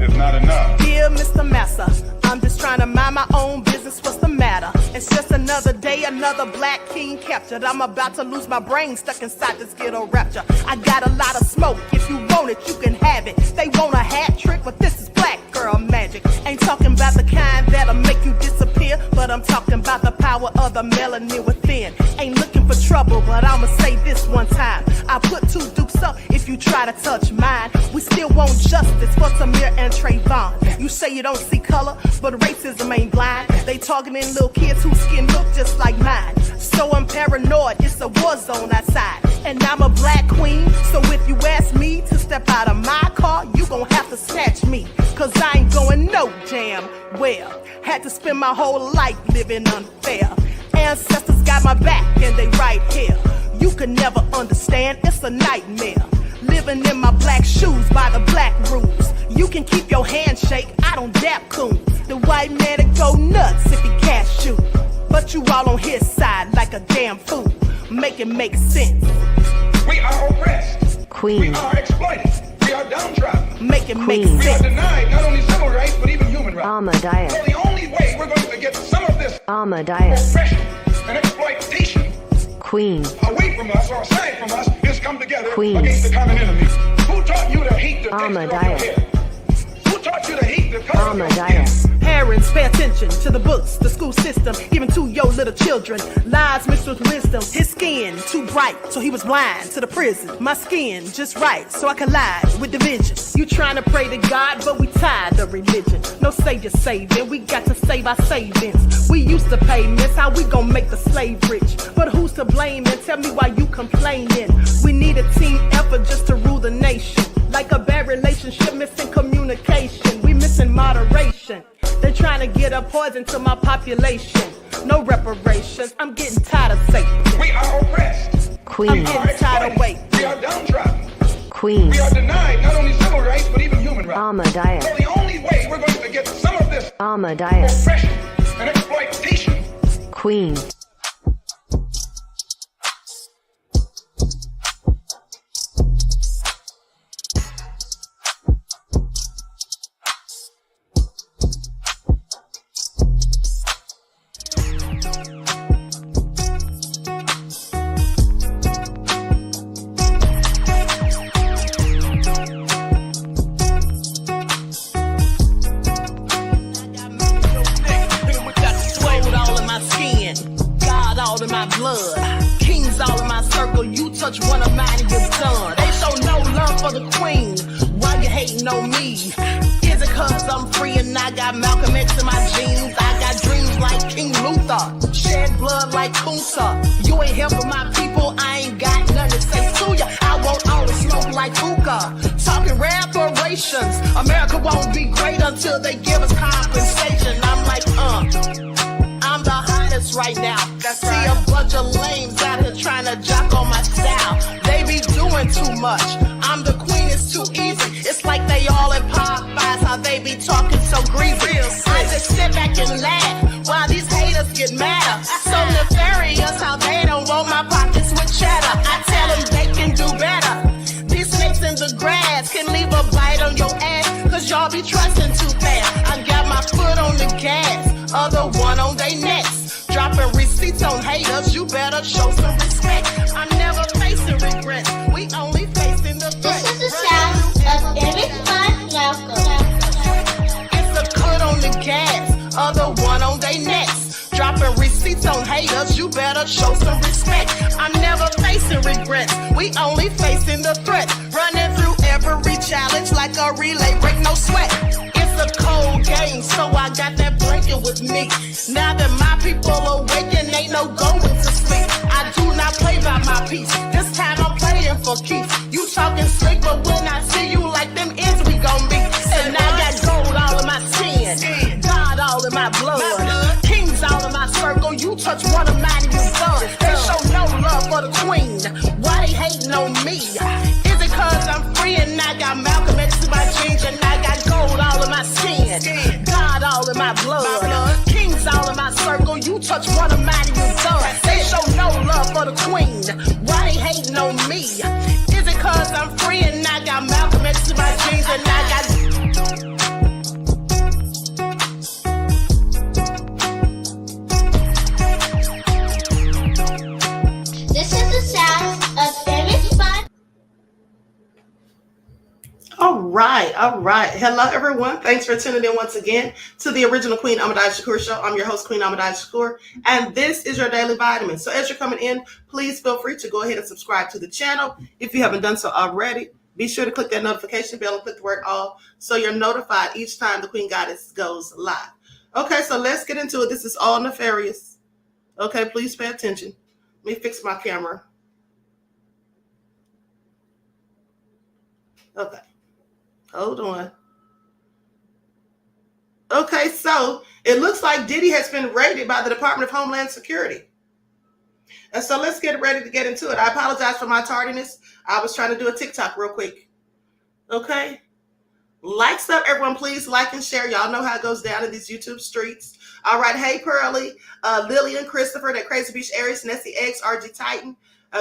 is not enough. Dear Mr. Massa, I'm just trying to mind my own business. What's the matter? It's just another day, another black king captured. I'm about to lose my brain, stuck inside this ghetto rapture. I got a lot of smoke. If you want it, you can have it. They want a hat trick, but this is black girl magic. Ain't talking about the kind that'll make you disappear, but I'm talking about the power of the melanin within. Ain't looking for trouble, but I'ma say this one time. I put two dukes up if you try to touch mine. We still want justice for Tamir and Trayvon. You say you don't see color, but racism ain't blind. They targeting little kids whose skin look just like mine. So I'm paranoid, it's a war zone outside. And I'm a black queen, so if you ask me to step out of my car, you gon' have to snatch me. Cause I ain't going no damn well. Had to spend my whole life living unfair. Ancestors got my back and they right here. You can never understand, it's a nightmare. Living in my black shoes by the black rules. You can keep your handshake, I don't dap coons. The white man will go nuts if he cash you. But you all on his side like a damn fool. Make it make sense. We are oppressed. Queen. We are exploited. We are downtrodden. Make it make We are sense. denied not only civil rights, but even human rights. Ahmadiyyah. So the only way we're going to get some of this Ahmadiyyah. oppression and exploitation Queen. away from us or aside from us is come together Queen. against the common enemy. Who taught you to hate the texture of your Ahmadiyyah. hair? Who taught you to hate the color of your skin? Ahmadiyyah. Parents, pay attention to the books, the school system, even to your little children. Lies mixed with wisdom. His skin too bright, so he was blind to the prison. My skin just right, so I collide with division. You trying to pray to God, but we tired of religion. No savior saving, we got to save our savings. We used to pay miss, how we gon' make the slave rich? But who's to blame, and tell me why you complaining? We need a team effort just to rule the nation. Like a bad relationship, missing communication. We missing moderation. They're trying to get a poison to my population. No reparations, I'm getting tired of Satan. We are oppressed. Queen. I'm getting tired of waiting. We are downtrodden. Queen. We are denied not only civil rights, but even human rights. Ahmadiyyah. So the only way we're going to get some of this Ahmadiyyah. oppression and exploitation. Queen. Touch one of mine and you're done. They show no love for the queen. Why you hating on me? Is it cause I'm free and I got Malcolm X in my jeans? I got dreams like King Luther, shed blood like Kunsa. You ain't helping my people, I ain't got nothing to say to ya. I want all the smoke like hookah. Talking reparations, America won't be great until they give us compensation. I'm like, I'm the hottest right now. See a bunch of lames out here trying to jock on my style. They be doing too much. I'm the queen, it's too easy. It's like they all in Popeyes, how they be talking so greasy. I just sit back and laugh while these haters get madder. So nefarious how they don't want my pockets with cheddar. I tell them they can do better. These snakes in the grass can leave a bite on your ass, cause y'all be trusting too fast. I got my foot on the gas, other one on they necks. Dropping receipts on haters, you better show some respect. I'm never facing regrets, we only facing the threat. This is the sound of Eric Malcolm. It's a cut on the gas, other one on they necks. Dropping receipts on haters, you better show some respect. I'm never facing regrets, we only facing the threat. Running through every challenge like a relay, break no sweat. It's a cold game, so I got that blanket with me. Now that my people awaken, ain't no going to sleep. I do not play by my piece, this time I'm playing for keeps. You talking slick, but when I see you like them ends, we gon' meet. And I got gold all in my skin, God all in my blood, kings all in my circle. You touch one of mine and you done. They show no love for the queen, why they hating on me? Is it cause I'm free and I got Malcolm X in my jeans, and I got gold all in my skin, God all in my blood, kings all in my circle. You touch one of mine and you done. They show no love for the queen, why they hating on me? Is it cause I'm free and I got Malcolm X in my jeans, and I got All right. Hello, everyone. Thanks for tuning in once again to the original Queen Ahmadiyyah Shakur show. I'm your host, Queen Ahmadiyyah Shakur, and this is your daily vitamin. So as you're coming in, please feel free to go ahead and subscribe to the channel. If you haven't done so already, be sure to click that notification bell and click the word all so you're notified each time the Queen Goddess goes live. Okay, so let's get into it. This is all nefarious. Okay, please pay attention. Let me fix my camera. Okay. Hold on. Okay, so it looks like Diddy has been raided by the Department of Homeland Security. And so let's get ready to get into it. I apologize for my tardiness. I was trying to do a TikTok real quick. Okay. Likes up, everyone. Please like and share. Y'all know how it goes down in these YouTube streets. All right. Hey, Pearly, Lillian, Christopher, that Crazy Beach Aries, Nessie X, RG Titan,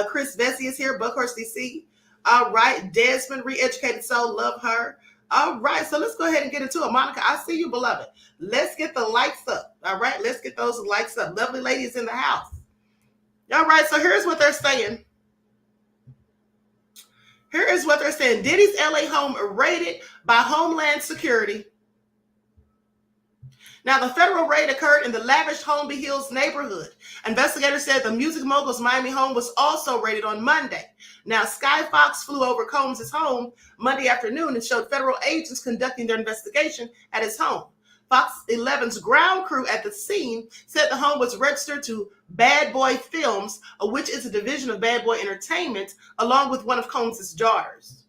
Chris Vesey is here, Buckhorse DC. All right. Desmond, Re-Educated Soul, love her. All right, so let's go ahead and get into it. Monica, I see you, beloved. Let's get the likes up. All right, let's get those likes up. Lovely ladies in the house. All right, so here's what they're saying. Here is what they're saying. Diddy's LA home raided by Homeland Security. Now, the federal raid occurred in the lavish Holmby Hills neighborhood. Investigators said the music mogul's Miami home was also raided on Monday. Now, Sky Fox flew over Combs' home Monday afternoon and showed federal agents conducting their investigation at his home. Fox 11's ground crew at the scene said the home was registered to Bad Boy Films, which is a division of Bad Boy Entertainment, along with one of Combs' daughters.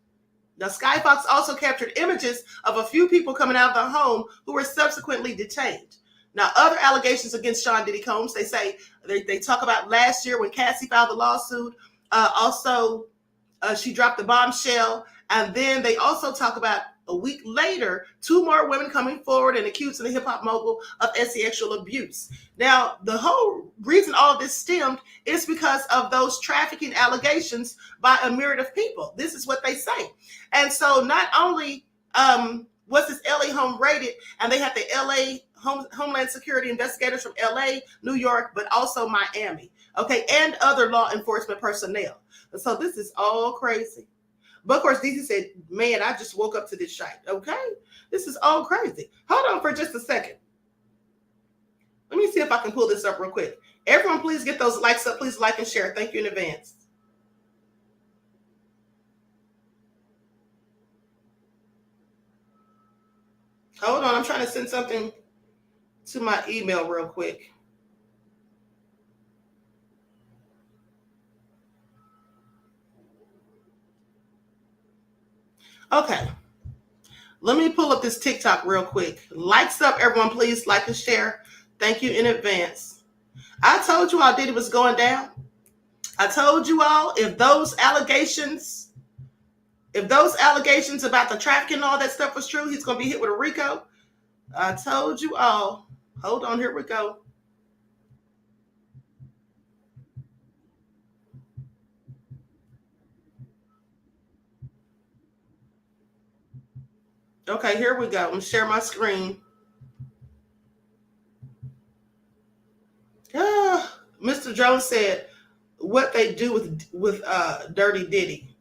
Now, Sky Fox also captured images of a few people coming out of the home who were subsequently detained. Now, other allegations against Sean Diddy Combs, they say, they talk about last year when Cassie filed the lawsuit. She dropped the bombshell. And then they also talk about a week later, 2 more women coming forward and accusing the hip-hop mogul of sexual abuse. Now, the whole reason all of this stemmed is because of those trafficking allegations by a myriad of people. This is what they say. And so not only was this LA home raided, and they had the LA Homeland Security investigators from LA, New York, but also Miami, okay, and other law enforcement personnel. So this is all crazy. But of course, DC said, man, I just woke up to this shite. Okay, this is all crazy. Hold on for just a second. Let me see if I can pull this up real quick. Everyone, please get those likes up. Please like and share. Thank you in advance. Hold on, I'm trying to send something to my email real quick. Okay, let me pull up this TikTok real quick. Likes up, everyone, please like and share. Thank you in advance. I told you all Diddy was going down. I told you all if those allegations about the trafficking and all that stuff was true, he's going to be hit with a RICO. I told you all. Hold on, here we go. Okay, here we go. I'm going to share my screen. Mr. Jones said, what they do with Dirty Diddy.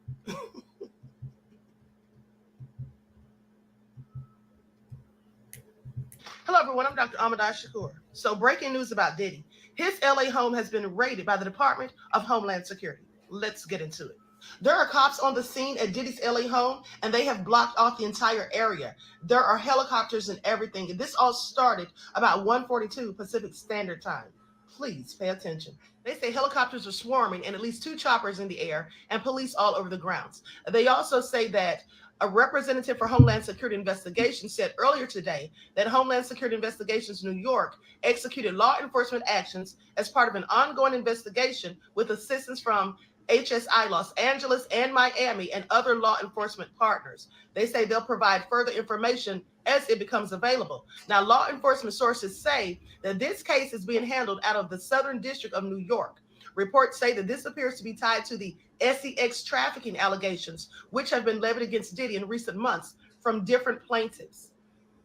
Hello, everyone. I'm Dr. Ahmadiyyah Shakur. So breaking news about Diddy. His LA home has been raided by the Department of Homeland Security. Let's get into it. There are cops on the scene at Diddy's LA home, and they have blocked off the entire area. There are helicopters and everything. And this all started about 1:42 Pacific Standard Time. Please pay attention. They say helicopters are swarming and at least 2 choppers in the air and police all over the grounds. They also say that a representative for Homeland Security Investigations said earlier today that Homeland Security Investigations New York executed law enforcement actions as part of an ongoing investigation with assistance from HSI Los Angeles and Miami and other law enforcement partners. They say they'll provide further information as it becomes available. Now, law enforcement sources say that this case is being handled out of the Southern District of New York. Reports say that this appears to be tied to the sex trafficking allegations, which have been levied against Diddy in recent months from different plaintiffs.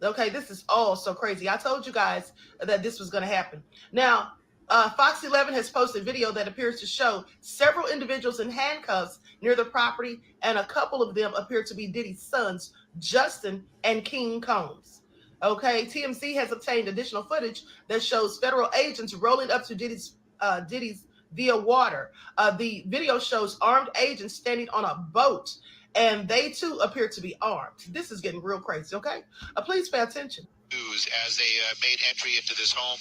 Okay, this is all so crazy. I told you guys that this was going to happen. Now, Fox 11 has posted video that appears to show several individuals in handcuffs near the property, and a couple of them appear to be Diddy's sons Justin and King Combs. Okay, TMZ has obtained additional footage that shows federal agents rolling up to Diddy's via water. The video shows armed agents standing on a boat, and they too appear to be armed. This is getting real crazy, okay? Please pay attention. News as they made entry into this home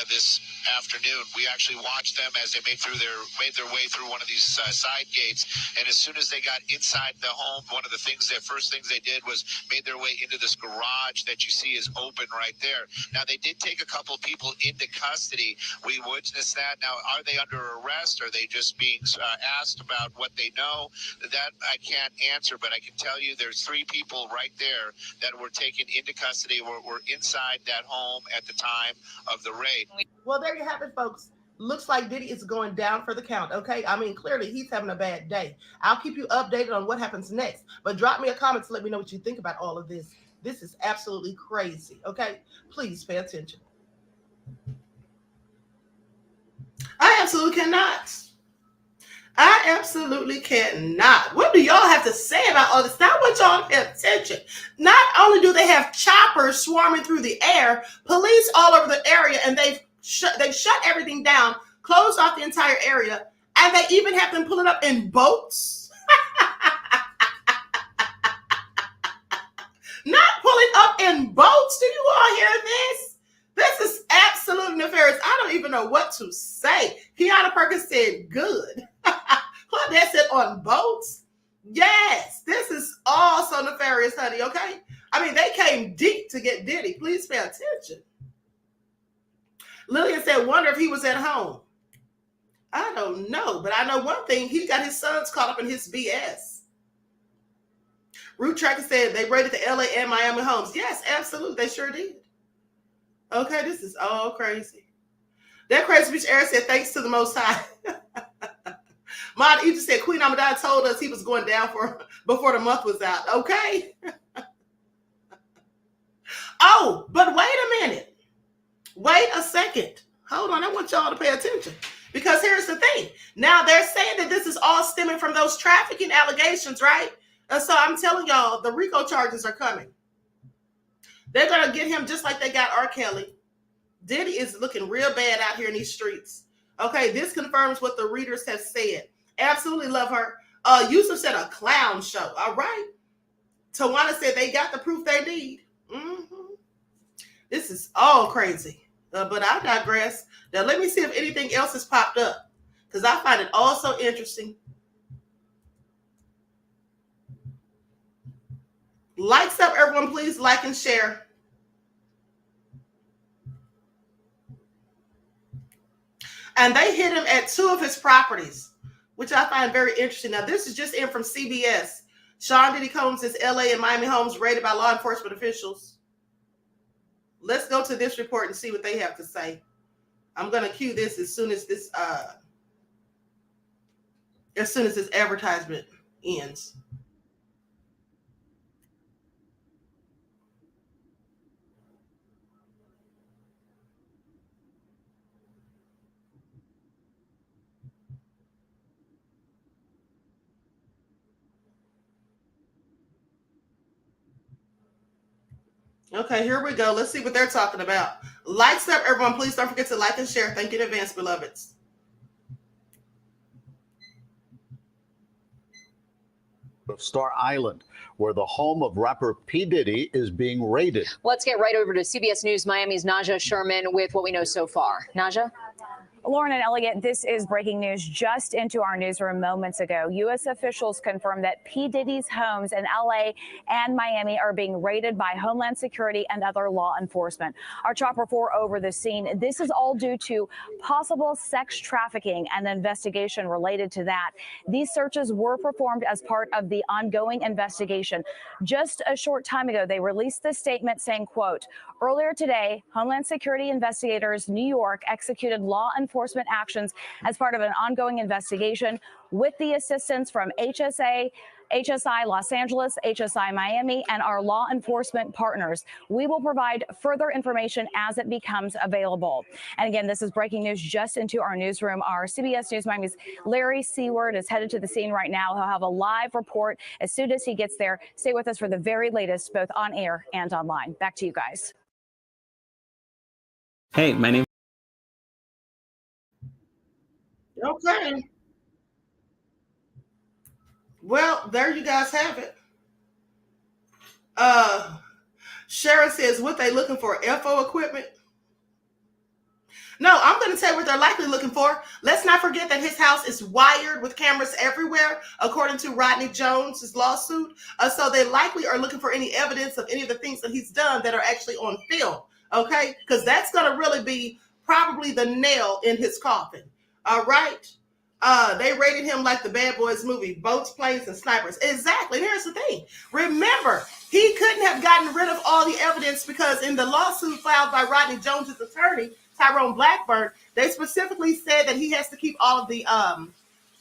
this afternoon. We actually watched them as they made their way through one of these side gates, and as soon as they got inside the home, one of the first things they did was made their way into this garage that you see is open right there. Now, they did take a couple of people into custody. We witnessed that. Now, are they under arrest? Are they just being asked about what they know? That I can't answer, but I can tell you there's 3 people right there that were taken into custody, were inside that home at the time of the raid. Well, there you have it, folks. Looks like Diddy is going down for the count, okay? I mean, clearly he's having a bad day. I'll keep you updated on what happens next, but drop me a comment to let me know what you think about all of this. This is absolutely crazy, okay? Please pay attention. I absolutely cannot. What do y'all have to say about all this? Now I want y'all to pay attention. Not only do they have choppers swarming through the air, police all over the area, and they've shut everything down, closed off the entire area, and they even have them pulling up in boats. Not pulling up in boats. Do you all hear this? This is absolutely nefarious. I don't even know what to say. Kiana Perkins said good. What, that's it on boats? Yes, this is also nefarious, honey, okay? I mean, they came deep to get Diddy. Please pay attention. Lillian said, wonder if he was at home. I don't know, but I know one thing. He got his sons caught up in his BS. Root Tracker said they raided the LA and Miami homes. Yes, absolutely. They sure did. Okay, this is all crazy. That crazy bitch Eric said, thanks to the Most High. Mod Egypt said, Queen Ahmadiyyah told us he was going down before the month was out. Okay. Oh, but wait a minute. Wait a second. Hold on. I want y'all to pay attention. Because here's the thing. Now, they're saying that this is all stemming from those trafficking allegations, right? So I'm telling y'all, the RICO charges are coming. They're going to get him just like they got R. Kelly. Diddy is looking real bad out here in these streets. Okay, this confirms what the readers have said. Absolutely love her. Yusuf said a clown show. All right. Tawana said they got the proof they need. This is all crazy. But I digress. Now, let me see if anything else has popped up, because I find it all so interesting. Likes up, everyone. Please like and share. And they hit him at 2 of his properties, which I find very interesting. Now, this is just in from CBS. Sean Diddy Combs' LA and Miami homes raided by law enforcement officials. Let's go to this report and see what they have to say. I'm going to cue this as soon as this advertisement ends. Okay, here we go. Let's see what they're talking about. Likes up, everyone. Please don't forget to like and share. Thank you in advance, beloveds. Of Star Island, where the home of rapper P. Diddy is being raided. Let's get right over to CBS News Miami's Naja Sherman with what we know so far. Naja? Lauren and Elliot, this is breaking news just into our newsroom moments ago. U.S. officials confirmed that P. Diddy's homes in L.A. and Miami are being raided by Homeland Security and other law enforcement. Our Chopper 4 over the scene. This is all due to possible sex trafficking and investigation related to that. These searches were performed as part of the ongoing investigation. Just a short time ago, they released this statement saying, quote, earlier today, Homeland Security investigators New York executed law enforcement actions as part of an ongoing investigation with the assistance from HSA, HSI Los Angeles, HSI Miami, and our law enforcement partners. We will provide further information as it becomes available. And again, this is breaking news just into our newsroom. Our CBS News Miami's Larry Seward is headed to the scene right now. He'll have a live report as soon as he gets there. Stay with us for the very latest, both on air and online. Back to you guys. Hey, my name. Okay. Well, there you guys have it. Sharon says, what they looking for? FO equipment? No, I'm going to tell you what they're likely looking for. Let's not forget that his house is wired with cameras everywhere, according to Rodney Jones's lawsuit. So they likely are looking for any evidence of any of the things that he's done that are actually on film. Okay? Because that's going to really be probably the nail in his coffin. All right? They rated him like the Bad Boys movie, boats, planes, and snipers. Exactly. Here's the thing. Remember, he couldn't have gotten rid of all the evidence because in the lawsuit filed by Rodney Jones's attorney, Tyrone Blackburn, they specifically said that he has to keep all of the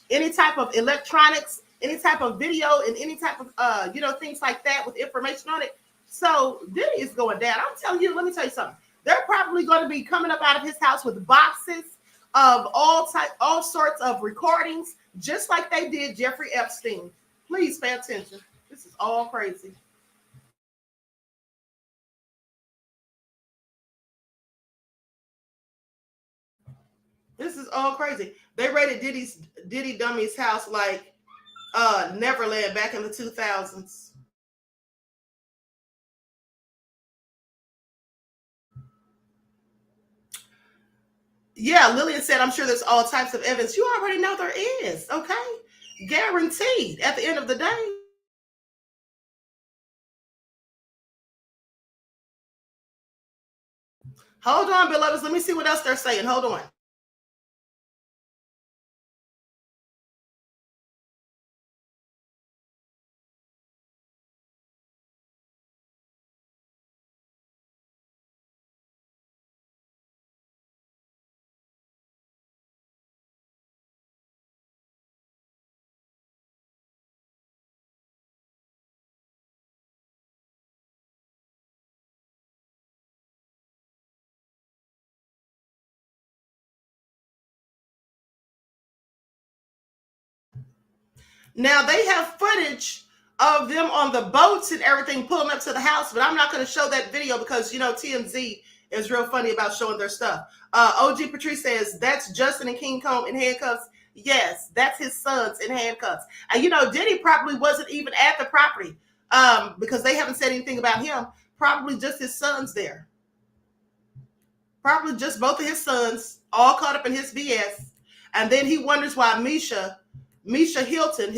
any type of electronics, any type of video, and any type of things like that with information on it. So Diddy is going down. I'm telling you, let me tell you something. They're probably going to be coming up out of his house with boxes of all sorts of recordings, just like they did Jeffrey Epstein. Please pay attention. This is all crazy. This is all crazy. They rated Diddy Dummy's house like Neverland back in the 2000s. Yeah, Lillian said, I'm sure there's all types of evidence. You already know there is, okay? Guaranteed at the end of the day. Hold on, beloveds. Let me see what else they're saying. Hold on. Now, they have footage of them on the boats and everything pulling up to the house, but I'm not going to show that video because, TMZ is real funny about showing their stuff. OG Patrice says, that's Justin and King Kong in handcuffs. Yes, that's his sons in handcuffs. And, Diddy probably wasn't even at the property because they haven't said anything about him. Probably just his sons there. Probably just both of his sons all caught up in his BS. And then he wonders why Misa Hilton,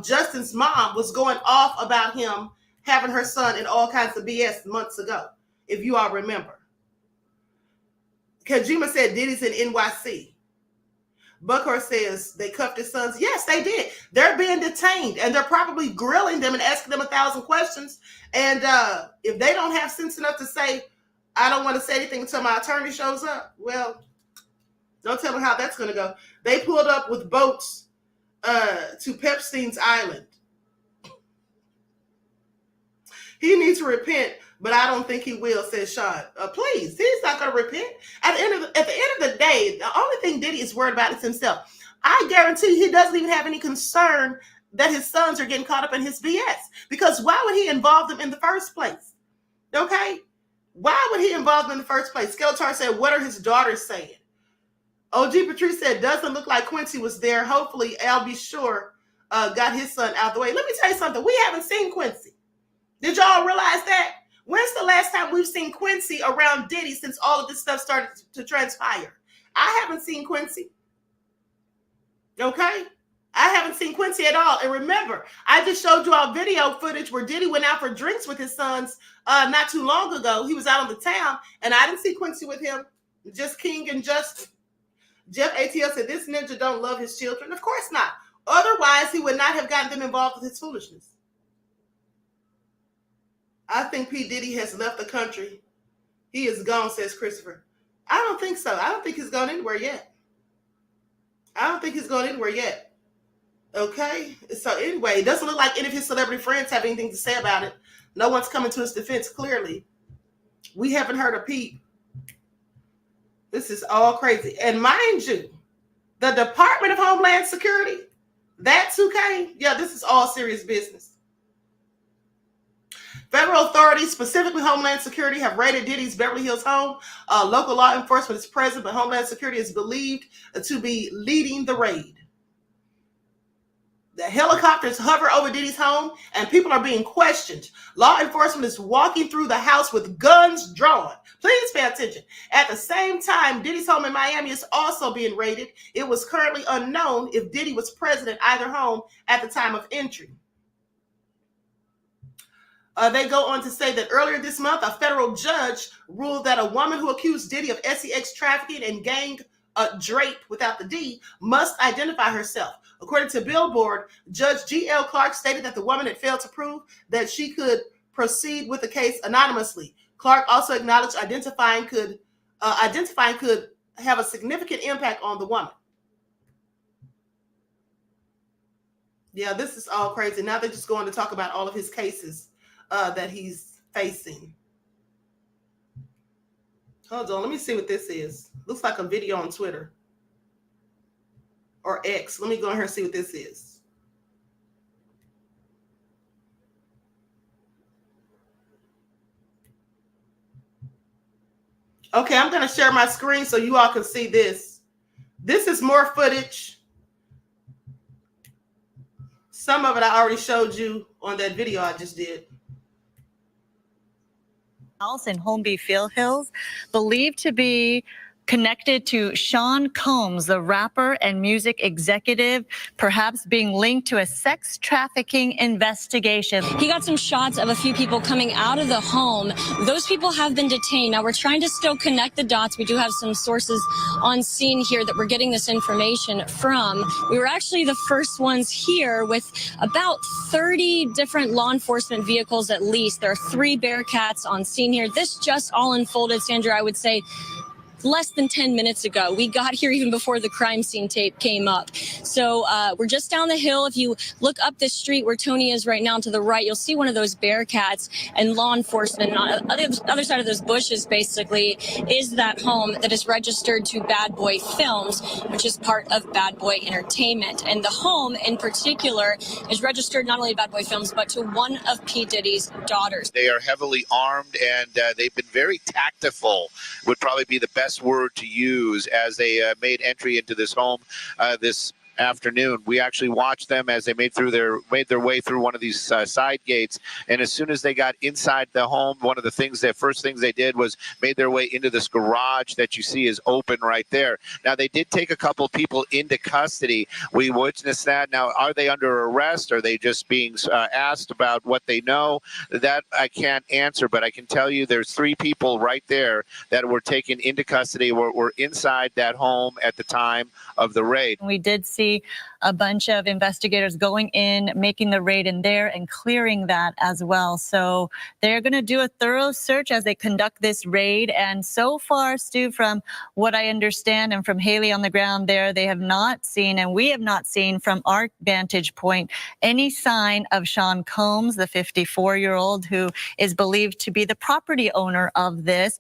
Justin's mom, was going off about him having her son in all kinds of BS months ago, if you all remember. Kajima said Diddy's in NYC. Buckhorst says they cuffed his sons. Yes, they did. They're being detained, and they're probably grilling them and asking them 1,000 questions. And if they don't have sense enough to say, I don't want to say anything until my attorney shows up, well, don't tell me how that's going to go. They pulled up with boats to Pepstein's Island. He needs to repent, but I don't think he will, says Sean. Please, he's not going to repent. At the end of the day, the only thing Diddy is worried about is himself. I guarantee he doesn't even have any concern that his sons are getting caught up in his BS. Because why would he involve them in the first place? Okay? Why would he involve them in the first place? Skeletor said, what are his daughters saying? OG Patrice said, doesn't look like Quincy was there. Hopefully, Al B. Sure got his son out the way. Let me tell you something. We haven't seen Quincy. Did y'all realize that? When's the last time we've seen Quincy around Diddy since all of this stuff started to transpire? I haven't seen Quincy. Okay? I haven't seen Quincy at all. And remember, I just showed you all video footage where Diddy went out for drinks with his sons not too long ago. He was out on the town, and I didn't see Quincy with him. Just King and Justin. Jeff ATL said, this ninja don't love his children. Of course not. Otherwise, he would not have gotten them involved with his foolishness. I think P. Diddy has left the country. He is gone, says Christopher. I don't think so. I don't think he's gone anywhere yet. Okay, so anyway, it doesn't look like any of his celebrity friends have anything to say about it. No one's coming to his defense, clearly. We haven't heard a peep. This is all crazy. And mind you, the Department of Homeland Security, that's who came. Yeah, this is all serious business. Federal authorities, specifically Homeland Security, have raided Diddy's Beverly Hills home. Local law enforcement is present, but Homeland Security is believed to be leading the raid. The helicopters hover over Diddy's home, and people are being questioned. Law enforcement is walking through the house with guns drawn. Please pay attention. At the same time, Diddy's home in Miami is also being raided. It was currently unknown if Diddy was present at either home at the time of entry. They go on to say that earlier this month, a federal judge ruled that a woman who accused Diddy of sex trafficking and gang drape without the D must identify herself. According to Billboard, Judge G.L. Clark stated that the woman had failed to prove that she could proceed with the case anonymously. Clark also acknowledged identifying could have a significant impact on the woman. Yeah, this is all crazy. Now they're just going to talk about all of his cases that he's facing. Hold on, let me see what this is. Looks like a video on Twitter or X. Let me go in here and see what this is. Okay, I'm going to share my screen so you all can see this. This is more footage. Some of it I already showed you on that video I just did. House in Holmby Field Hills, believed to be connected to Sean Combs, the rapper and music executive, perhaps being linked to a sex trafficking investigation. He got some shots of a few people coming out of the home. Those people have been detained. Now we're trying to still connect the dots. We do have some sources on scene here that we're getting this information from. We were actually the first ones here with about 30 different law enforcement vehicles at least. There are 3 Bearcats on scene here. This just all unfolded, Sandra, I would say, less than 10 minutes ago. We got here even before the crime scene tape came up. So we're just down the hill. If you look up this street where Tony is right now to the right, you'll see one of those Bearcats, and law enforcement. And on the other side of those bushes, basically, is that home that is registered to Bad Boy Films, which is part of Bad Boy Entertainment. And the home in particular is registered not only to Bad Boy Films, but to one of P. Diddy's daughters. They are heavily armed, and they've been very tactful, would probably be the best word to use, as they made entry into this home this afternoon. We actually watched them as they made their way through one of these side gates, and as soon as they got inside the home, one of the first things they did was made their way into this garage that you see is open right there. Now, they did take a couple people into custody. We witnessed that. Now, are they under arrest? Are they just being asked about what they know? That I can't answer, but I can tell you there's 3 people right there that were taken into custody, were inside that home at the time of the raid. We did see a bunch of investigators going in, making the raid in there and clearing that as well. So they're going to do a thorough search as they conduct this raid. And so far, Stu, from what I understand and from Haley on the ground there, they have not seen, and we have not seen from our vantage point, any sign of Sean Combs, the 54-year-old who is believed to be the property owner of this.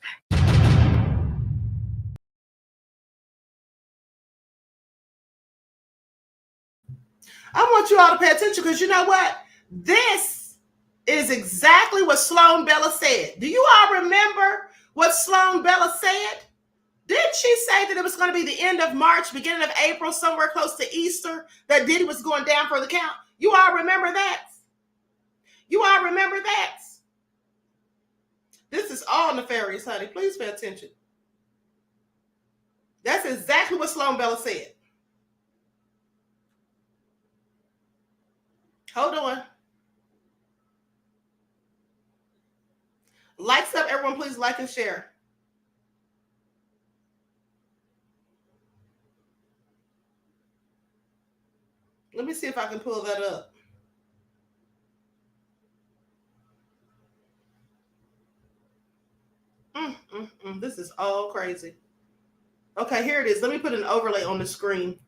I want you all to pay attention, because you know what? This is exactly what Sloan Bella said. Do you all remember what Sloan Bella said? Didn't she say that it was going to be the end of March, beginning of April, somewhere close to Easter, that Diddy was going down for the count? You all remember that? You all remember that? This is all nefarious, honey. Please pay attention. That's exactly what Sloan Bella said. Hold on. Likes up, everyone. Please like and share. Let me see if I can pull that up. This is all crazy. Okay, here it is. Let me put an overlay on the screen.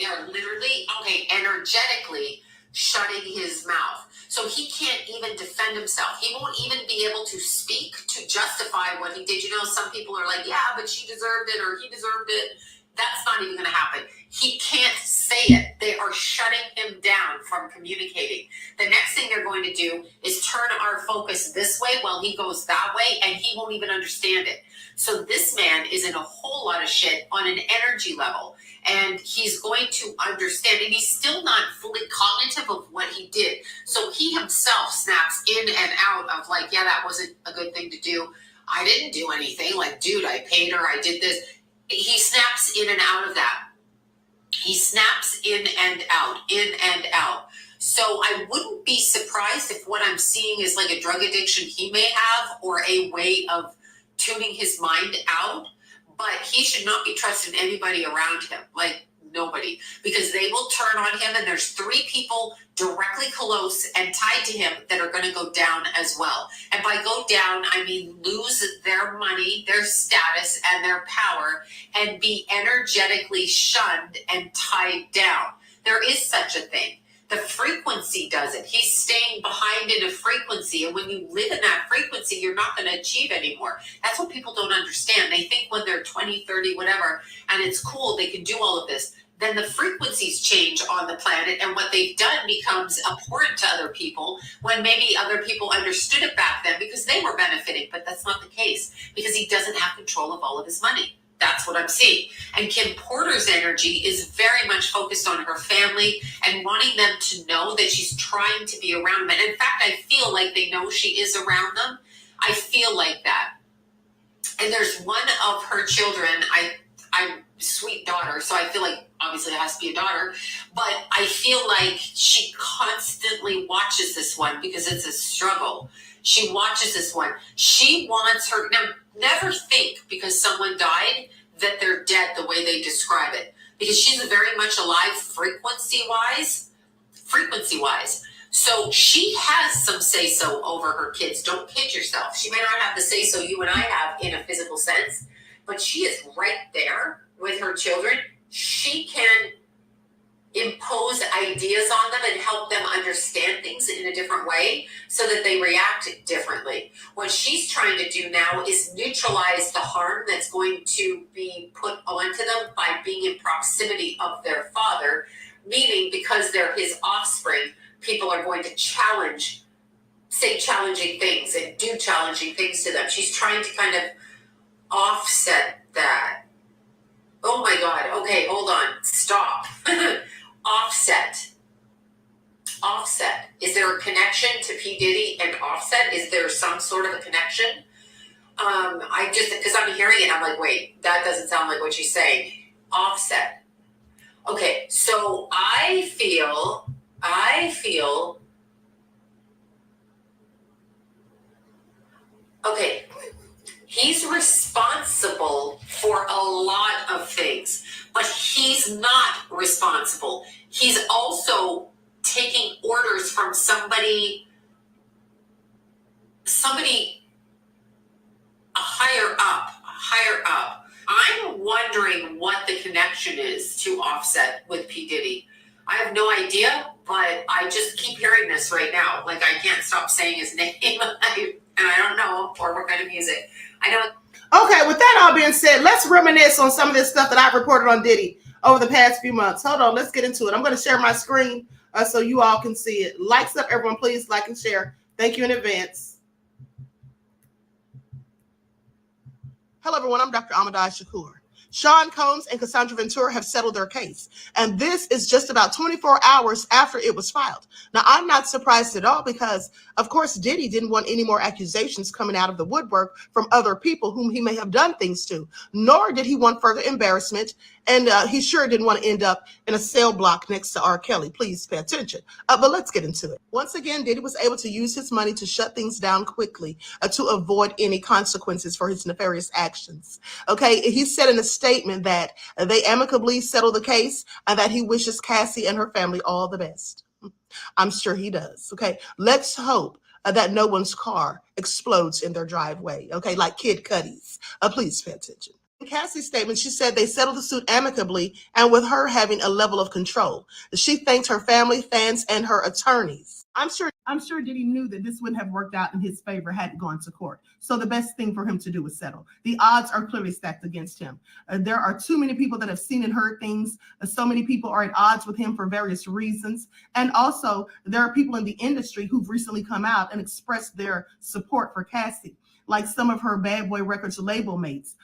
they're literally, energetically shutting his mouth. So he can't even defend himself. He won't even be able to speak to justify what he did. You know, some people are like, yeah, but she deserved it or he deserved it. That's not even going to happen. He can't say it. They are shutting him down from communicating. The next thing they're going to do is turn our focus this way while he goes that way, and he won't even understand it. So this man is in a whole lot of shit on an energy level, and he's going to understand, and he's still not fully cognitive of what he did. So he himself snaps in and out of like, yeah, that wasn't a good thing to do. I didn't do anything. Like, dude, I paid her. I did this. He snaps in and out of that. He snaps in and out, in and out. So I wouldn't be surprised if what I'm seeing is like a drug addiction he may have or a way of tuning his mind out. But he should not be trusting anybody around him, like nobody, because they will turn on him. And there's 3 people directly close and tied to him that are going to go down as well. And by go down, I mean lose their money, their status, and their power, and be energetically shunned and tied down. There is such a thing. The frequency does it. He's staying behind in a frequency. And when you live in that frequency, you're not going to achieve anymore. That's what people don't understand. They think when they're 20, 30, whatever, and it's cool, they can do all of this. Then the frequencies change on the planet, and what they've done becomes abhorrent to other people when maybe other people understood it back then because they were benefiting. But that's not the case because he doesn't have control of all of his money. That's what I'm seeing. And Kim Porter's energy is very much focused on her family and wanting them to know that she's trying to be around them. And in fact, I feel like they know she is around them. I feel like that. And there's one of her children, I'm sweet daughter, so I feel like obviously it has to be a daughter, but I feel like she constantly watches this one because it's a struggle. She watches this one. She wants her, now never think because someone died that they're dead the way they describe it, because she's very much alive frequency-wise. So she has some say-so over her kids. Don't kid yourself. She may not have the say-so you and I have in a physical sense, but she is right there with her children. She can impose ideas on them and help them understand things in a different way so that they react differently. What she's trying to do now is neutralize the harm that's going to be put onto them by being in proximity of their father, meaning because they're his offspring, people are going to say challenging things and do challenging things to them. She's trying to kind of offset that. Oh my God. Okay, hold on. Stop. Offset. Is there a connection to P. Diddy and Offset? Is there some sort of a connection? Because I'm hearing it, I'm like, wait, that doesn't sound like what she's saying. Offset. Okay, so I feel, okay, he's responsible for a lot of things, but he's not responsible. He's also taking orders from somebody higher up. I'm wondering what the connection is to Offset with P. Diddy. I have no idea, but I just keep hearing this right now. Like, I can't stop saying his name, and I don't know, or what kind of music. I know. Okay, with that all being said, let's reminisce on some of this stuff that I've reported on Diddy over the past few months. Hold on, let's get into it. I'm going to share my screen so you all can see it. Likes up, everyone, please like and share. Thank you in advance. Hello, everyone. I'm Dr. Ahmadiyyah Shakur. Sean Combs and Cassandra Ventura have settled their case, and this is just about 24 hours after it was filed. Now, I'm not surprised at all because, of course, Diddy didn't want any more accusations coming out of the woodwork from other people whom he may have done things to, nor did he want further embarrassment, and he sure didn't want to end up in a cell block next to R. Kelly. Please pay attention. But let's get into it. Once again, Diddy was able to use his money to shut things down quickly to avoid any consequences for his nefarious actions. Okay, he said in a statement that they amicably settled the case and that he wishes Cassie and her family all the best. I'm sure he does. Okay, let's hope that no one's car explodes in their driveway. Okay, like Kid Cudi's. Please pay attention. Cassie's statement, she said they settled the suit amicably and with her having a level of control. She thanked her family, fans, and her attorneys. I'm sure Diddy knew that this wouldn't have worked out in his favor had it gone to court. So the best thing for him to do was settle. The odds are clearly stacked against him. There are too many people that have seen and heard things. So many people are at odds with him for various reasons. And also, there are people in the industry who've recently come out and expressed their support for Cassie, like some of her Bad Boy Records label mates,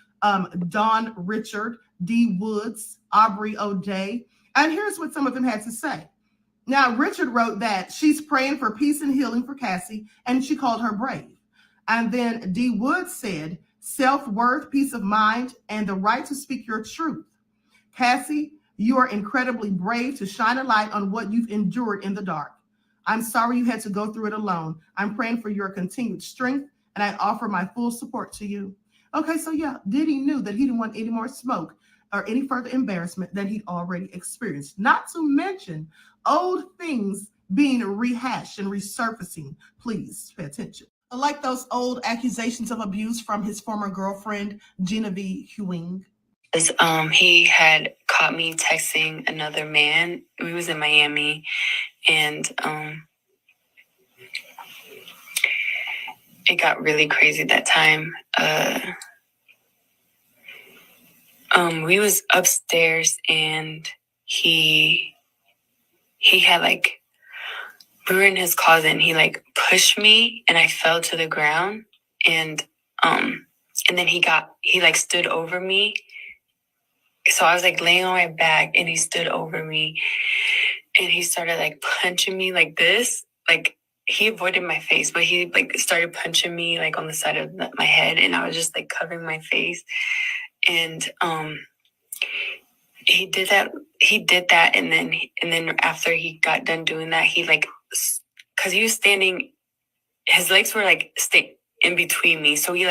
Don Richard, D. Woods, Aubrey O'Day. And here's what some of them had to say. Now, Richard wrote that she's praying for peace and healing for Cassie, and she called her brave. And then D. Woods said, self-worth, peace of mind, and the right to speak your truth. Cassie, you are incredibly brave to shine a light on what you've endured in the dark. I'm sorry you had to go through it alone. I'm praying for your continued strength, and I offer my full support to you. Okay, so yeah, Diddy knew that he didn't want any more smoke or any further embarrassment than he'd already experienced. Not to mention old things being rehashed and resurfacing. Please pay attention. Like those old accusations of abuse from his former girlfriend, Genevieve Hewing. He had caught me texting another man. We was in Miami, and it got really crazy that time. We was upstairs, and he had we were in his closet, and he pushed me, and I fell to the ground, and then he stood over me. So I was laying on my back, and he stood over me, and he started punching me like this. He avoided my face, but he started punching me on the side of my head, and I was just covering my face. And he did that, and then after he got done doing that, he because he was standing, his legs were stay in between me, so he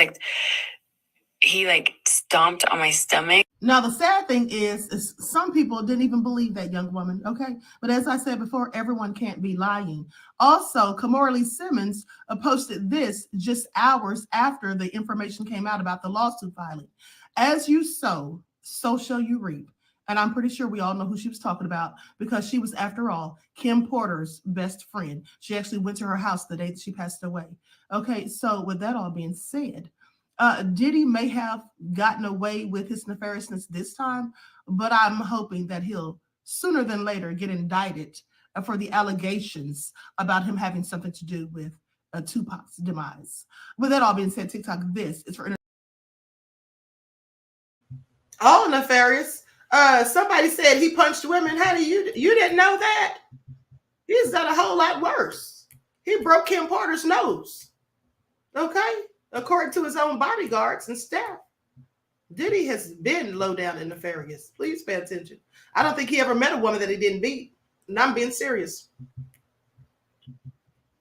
stomped on my stomach. Now, the sad thing is some people didn't even believe that young woman, okay? But as I said before, everyone can't be lying. Also, Kamora Lee Simmons posted this just hours after the information came out about the lawsuit filing. As you sow, so shall you reap. And I'm pretty sure we all know who she was talking about because she was, after all, Kim Porter's best friend. She actually went to her house the day that she passed away. Okay, so with that all being said, Diddy may have gotten away with his nefariousness this time, but I'm hoping that he'll sooner than later get indicted for the allegations about him having something to do with Tupac's demise. With that all being said, TikTok, this is for all nefarious. Somebody said he punched women. Honey, you didn't know that? He's done a whole lot worse. He broke Kim Porter's nose. Okay? According to his own bodyguards and staff. Diddy has been low down and nefarious. Please pay attention. I don't think he ever met a woman that he didn't beat. And I'm being serious.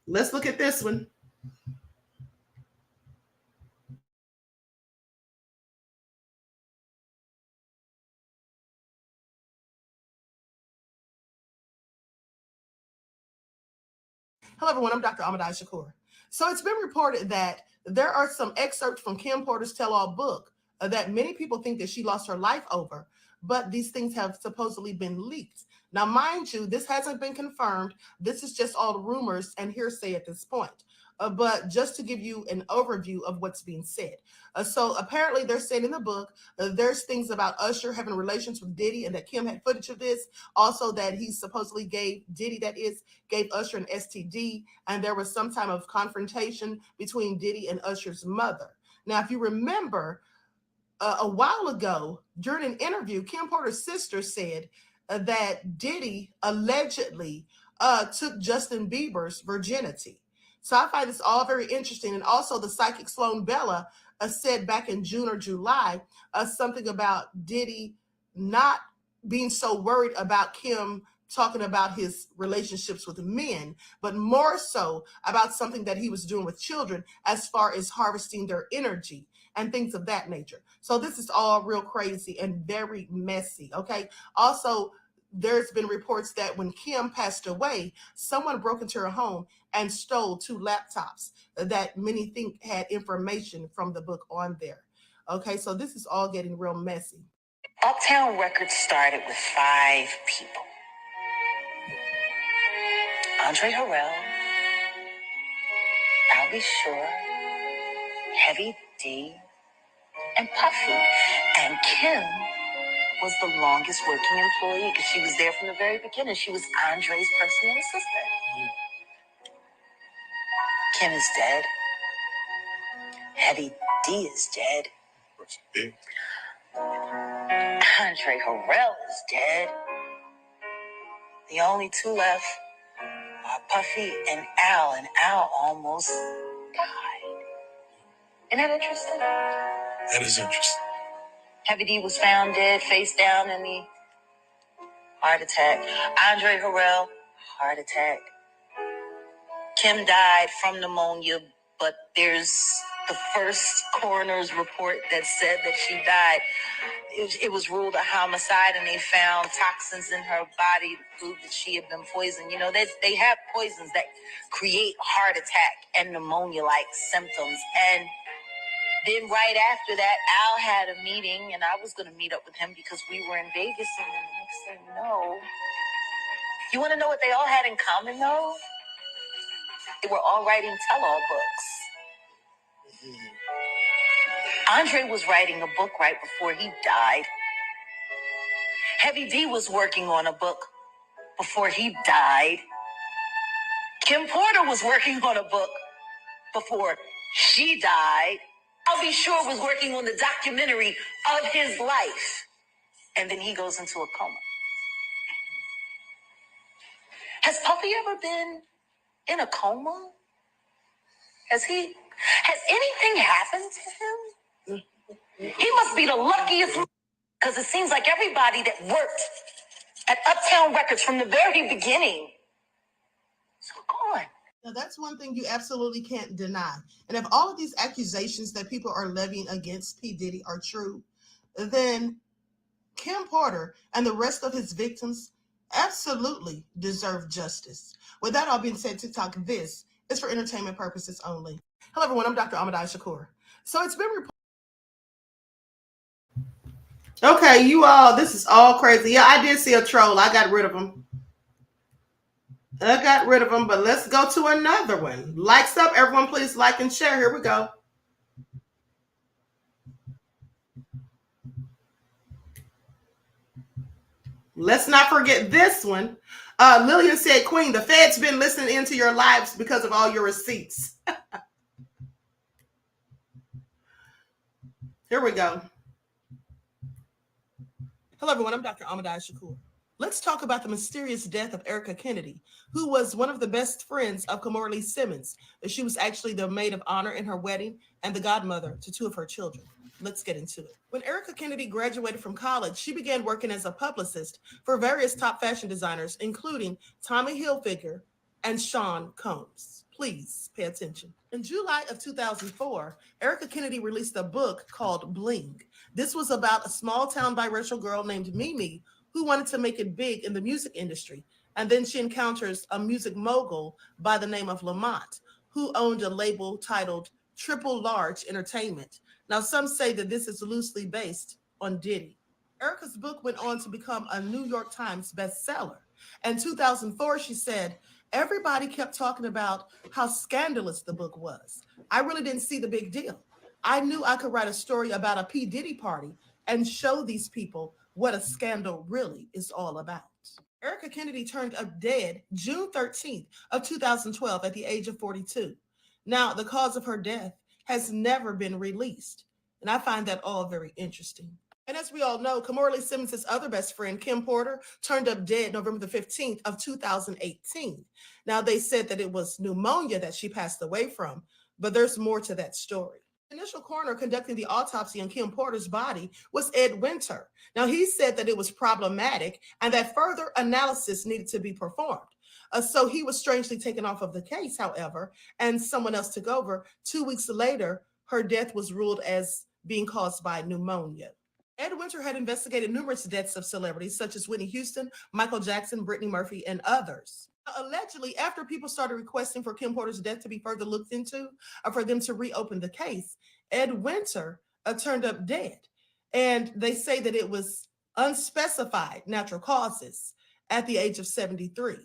Let's look at this one. Hello, everyone. I'm Dr. Ahmadiyyah Shakur. So it's been reported that there are some excerpts from Kim Porter's tell-all book that many people think that she lost her life over, but these things have supposedly been leaked. Now, mind you, this hasn't been confirmed. This is just all rumors and hearsay at this point. But just to give you an overview of what's being said. So apparently they're saying in the book, there's things about Usher having relations with Diddy and that Kim had footage of this. Also that he supposedly gave Usher an STD, and there was some type of confrontation between Diddy and Usher's mother. Now, if you remember, a while ago during an interview, Kim Porter's sister said that Diddy allegedly took Justin Bieber's virginity. So I find this all very interesting. And also the psychic Sloan Bella said back in June or July something about Diddy not being so worried about Kim talking about his relationships with men, but more so about something that he was doing with children as far as harvesting their energy and things of that nature. So this is all real crazy and very messy, okay? Also, there's been reports that when Kim passed away, someone broke into her home and stole 2 laptops that many think had information from the book on there. Okay, so this is all getting real messy. Uptown Records started with 5 people. Andre Harrell, I'll Be Sure, Heavy D, and Puffy. And Kim was the longest working employee because she was there from the very beginning. She was Andre's personal assistant. Kim is dead. Heavy D is dead. Andre Harrell is dead. The only 2 left are Puffy and Al almost died. Isn't that interesting? That is interesting. Heavy D was found dead, face down in the heart attack. Andre Harrell, heart attack. Kim died from pneumonia, but there's the first coroner's report that said that she died. It was ruled a homicide, and they found toxins in her body to prove that she had been poisoned. You know, they have poisons that create heart attack and pneumonia-like symptoms. And then right after that, Al had a meeting, and I was going to meet up with him because we were in Vegas. And then the next thing you know, you want to know what they all had in common, though? They were all writing tell-all books. Andre was writing a book right before he died. Heavy D was working on a book before he died. Kim Porter was working on a book before she died. I'll Be Sure was working on the documentary of his life. And then he goes into a coma. Has Puffy ever been in a coma? Has anything happened to him? He must be the luckiest, because it seems like everybody that worked at Uptown Records from the very beginning is gone. Now, that's one thing you absolutely can't deny. And if all of these accusations that people are levying against P. Diddy are true, then Kim Porter and the rest of his victims absolutely deserve justice. With that all being said, TikTok, this is for entertainment purposes only. Hello, everyone. I'm Dr. Ahmadiyyah Shakur. So it's been reported. Okay, you all, this is all crazy. Yeah, I did see a troll. I got rid of him. But let's go to another one. Likes up, everyone. Please like and share. Here we go. Let's not forget this one. Lillian said, Queen, the Fed's been listening into your lives because of all your receipts. Here we go. Hello, everyone. I'm Dr. Ahmadiyyah Shakur. Let's talk about the mysterious death of Erica Kennedy, who was one of the best friends of Kamora Lee Simmons. She was actually the maid of honor in her wedding and the godmother to 2 of her children. Let's get into it. When Erica Kennedy graduated from college, she began working as a publicist for various top fashion designers, including Tommy Hilfiger and Sean Combs. Please pay attention. In July of 2004, Erica Kennedy released a book called Bling. This was about a small-town biracial girl named Mimi who wanted to make it big in the music industry. And then she encounters a music mogul by the name of Lamont, who owned a label titled Triple Large Entertainment. Now, some say that this is loosely based on Diddy. Erica's book went on to become a New York Times bestseller. In 2004, she said, everybody kept talking about how scandalous the book was. I really didn't see the big deal. I knew I could write a story about a P. Diddy party and show these people what a scandal really is all about. Erica Kennedy turned up dead June 13th of 2012 at the age of 42. Now, the cause of her death has never been released, and I find that all very interesting. And as we all know, Kamora Lee Simmons' other best friend, Kim Porter, turned up dead November the 15th of 2018. Now, they said that it was pneumonia that she passed away from, but there's more to that story. The initial coroner conducting the autopsy on Kim Porter's body was Ed Winter. Now, he said that it was problematic and that further analysis needed to be performed. So he was strangely taken off of the case, however, and someone else took over. 2 weeks later, her death was ruled as being caused by pneumonia. Ed Winter had investigated numerous deaths of celebrities such as Whitney Houston, Michael Jackson, Brittany Murphy, and others. Allegedly, after people started requesting for Kim Porter's death to be further looked into or for them to reopen the case, Ed Winter turned up dead. And they say that it was unspecified natural causes at the age of 73.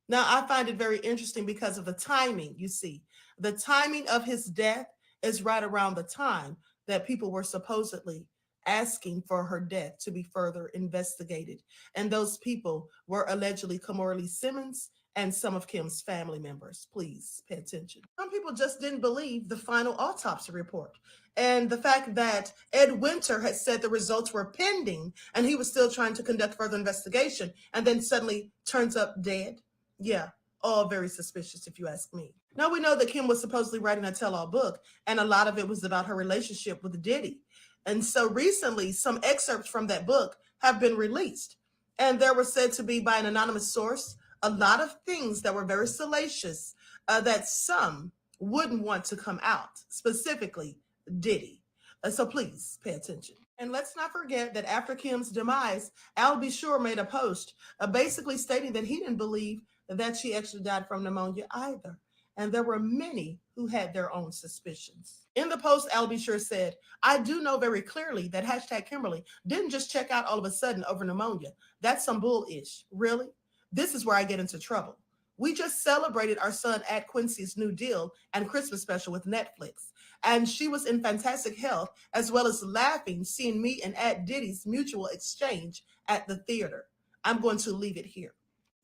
Now, I find it very interesting because of the timing, you see. The timing of his death is right around the time that people were supposedly asking for her death to be further investigated. And those people were allegedly Kamora Lee Simmons and some of Kim's family members. Please pay attention. Some people just didn't believe the final autopsy report. And the fact that Ed Winter had said the results were pending and he was still trying to conduct further investigation and then suddenly turns up dead. Yeah, all very suspicious if you ask me. Now we know that Kim was supposedly writing a tell-all book and a lot of it was about her relationship with Diddy. And so recently some excerpts from that book have been released. And there were said to be by an anonymous source a lot of things that were very salacious that some wouldn't want to come out, specifically Diddy. So please pay attention. And let's not forget that after Kim's demise, Al B. Sure made a post basically stating that he didn't believe that she actually died from pneumonia either. And there were many who had their own suspicions. In the post, Al B. Sure said, I do know very clearly that hashtag Kimberly didn't just check out all of a sudden over pneumonia. That's some bull-ish. Really? This is where I get into trouble. We just celebrated our son App Quincy's new deal and Christmas special with Netflix. And she was in fantastic health, as well as laughing, seeing me and App Diddy's mutual exchange at the theater. I'm going to leave it here.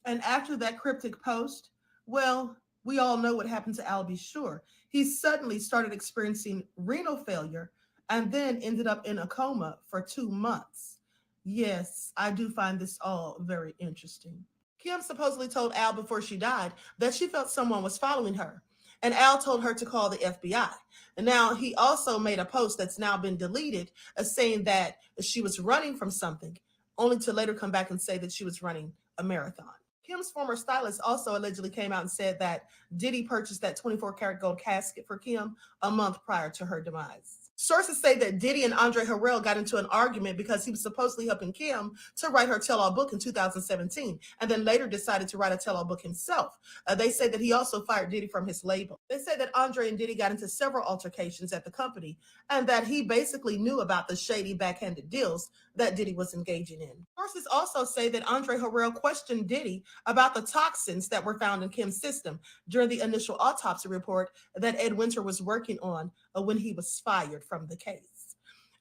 And after that cryptic post, well, we all know what happened to Al B. Sure. He suddenly started experiencing renal failure and then ended up in a coma for 2 months. Yes, I do find this all very interesting. Kim supposedly told Al before she died that she felt someone was following her, and Al told her to call the FBI. And now he also made a post that's now been deleted saying that she was running from something, only to later come back and say that she was running a marathon. Kim's former stylist also allegedly came out and said that Diddy purchased that 24-karat gold casket for Kim a month prior to her demise. Sources say that Diddy and Andre Harrell got into an argument because he was supposedly helping Kim to write her tell-all book in 2017, and then later decided to write a tell-all book himself. They say that he also fired Diddy from his label. They say that Andre and Diddy got into several altercations at the company, and that he basically knew about the shady backhanded deals that Diddy was engaging in. Sources also say that Andre Harrell questioned Diddy about the toxins that were found in Kim's system during the initial autopsy report that Ed Winter was working on when he was fired from the case.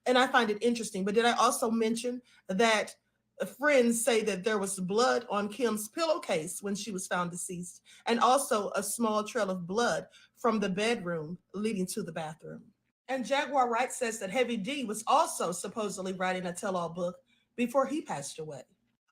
And I find it interesting. But did I also mention that friends say that there was blood on Kim's pillowcase when she was found deceased, and also a small trail of blood from the bedroom leading to the bathroom? And Jaguar Wright says that Heavy D was also supposedly writing a tell-all book before he passed away.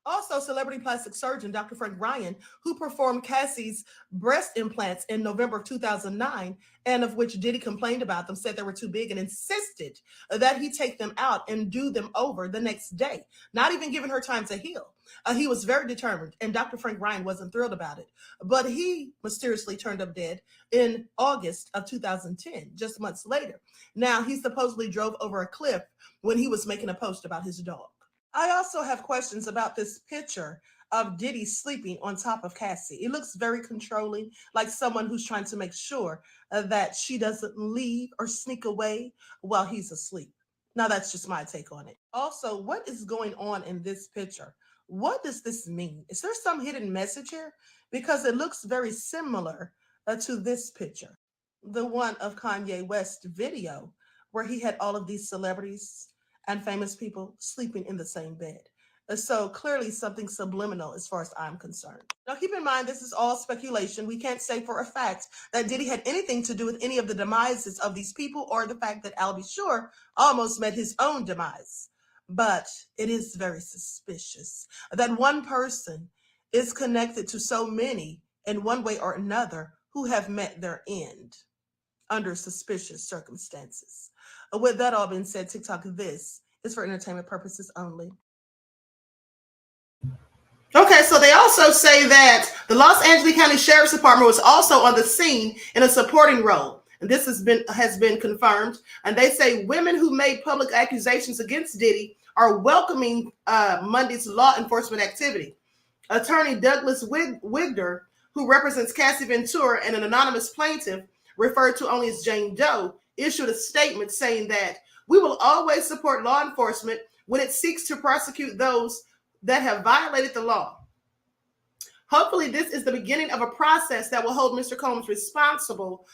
Also, celebrity plastic surgeon Dr. Frank Ryan, who performed Cassie's breast implants in November of 2009, and of which Diddy complained about them, said they were too big and insisted that he take them out and do them over the next day, not even giving her time to heal. He was very determined, and Dr. Frank Ryan wasn't thrilled about it. But he mysteriously turned up dead in August of 2010, just months later. Now, he supposedly drove over a cliff when he was making a post about his dog. I also have questions about this picture of Diddy sleeping on top of Cassie. It looks very controlling, like someone who's trying to make sure that she doesn't leave or sneak away while he's asleep. Now, that's just my take on it. Also, what is going on in this picture? What does this mean? Is there some hidden message here? Because it looks very similar to this picture, the one of Kanye West's video, where he had all of these celebrities and famous people sleeping in the same bed. So clearly something subliminal as far as I'm concerned. Now keep in mind, this is all speculation. We can't say for a fact that Diddy had anything to do with any of the demises of these people, or the fact that Al B. Sure almost met his own demise. But it is very suspicious that one person is connected to so many in one way or another who have met their end under suspicious circumstances. With that all being said, TikTok, this is for entertainment purposes only. Okay, so they also say that the Los Angeles County Sheriff's Department was also on the scene in a supporting role. And this has been confirmed. And they say women who made public accusations against Diddy are welcoming Monday's law enforcement activity. Attorney Douglas Wigder, who represents Cassie Ventura and an anonymous plaintiff referred to only as Jane Doe, issued a statement saying that We will always support law enforcement when it seeks to prosecute those that have violated the law. Hopefully, this is the beginning of a process that will hold Mr. Combs responsible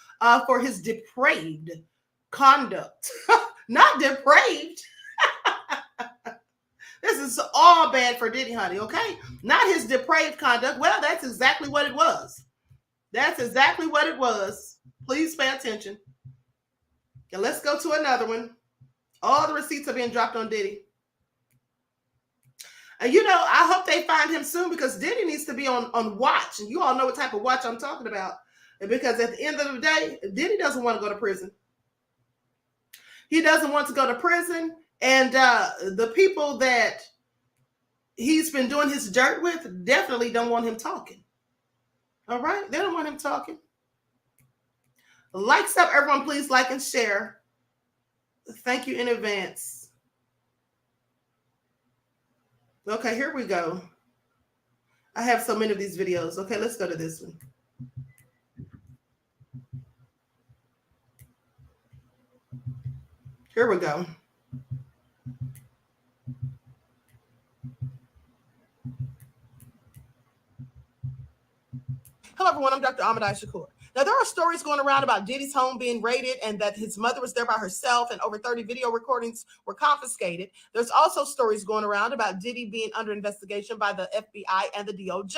for his depraved conduct. Not depraved. This is all bad for Diddy, honey, okay? Not his depraved conduct. Well, that's exactly what it was. That's exactly what it was. Please pay attention. And let's go to another one. All the receipts are being dropped on Diddy. And you know, I hope they find him soon because Diddy needs to be on watch. And you all know what type of watch I'm talking about. And because at the end of the day, Diddy doesn't want to go to prison. He doesn't want to go to prison. And the people that he's been doing his dirt with definitely don't want him talking. All right? They don't want him talking. Likes up, everyone. Please like and share. Thank you in advance. Okay, here we go. I have so many of these videos. Okay, let's go to this one. Here we go. Hello, everyone. I'm Dr. Ahmadiyyah Shakur. Now, there are stories going around about Diddy's home being raided and that his mother was there by herself and over 30 video recordings were confiscated. There's also stories going around about Diddy being under investigation by the FBI and the DOJ.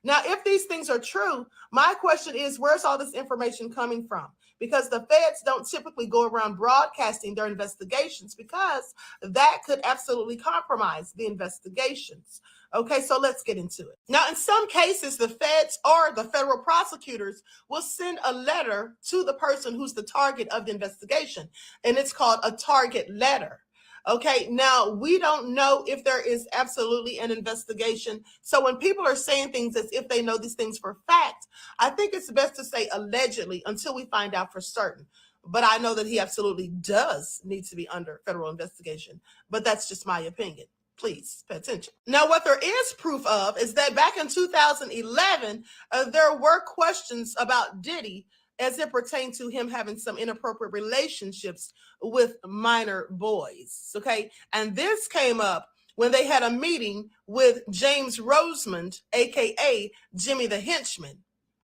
Now, if these things are true, my question is, where's all this information coming from? Because the feds don't typically go around broadcasting their investigations because that could absolutely compromise the investigations. Okay, so let's get into it. Now, in some cases, the feds or the federal prosecutors will send a letter to the person who's the target of the investigation, and it's called a target letter. Okay, now we don't know if there is absolutely an investigation. So when people are saying things as if they know these things for fact, I think it's best to say allegedly until we find out for certain. But I know that he absolutely does need to be under federal investigation. But that's just my opinion. Please pay attention. Now, what there is proof of is that back in 2011, there were questions about Diddy as it pertained to him having some inappropriate relationships with minor boys, okay? And this came up when they had a meeting with James Rosemond, a.k.a. Jimmy the Henchman.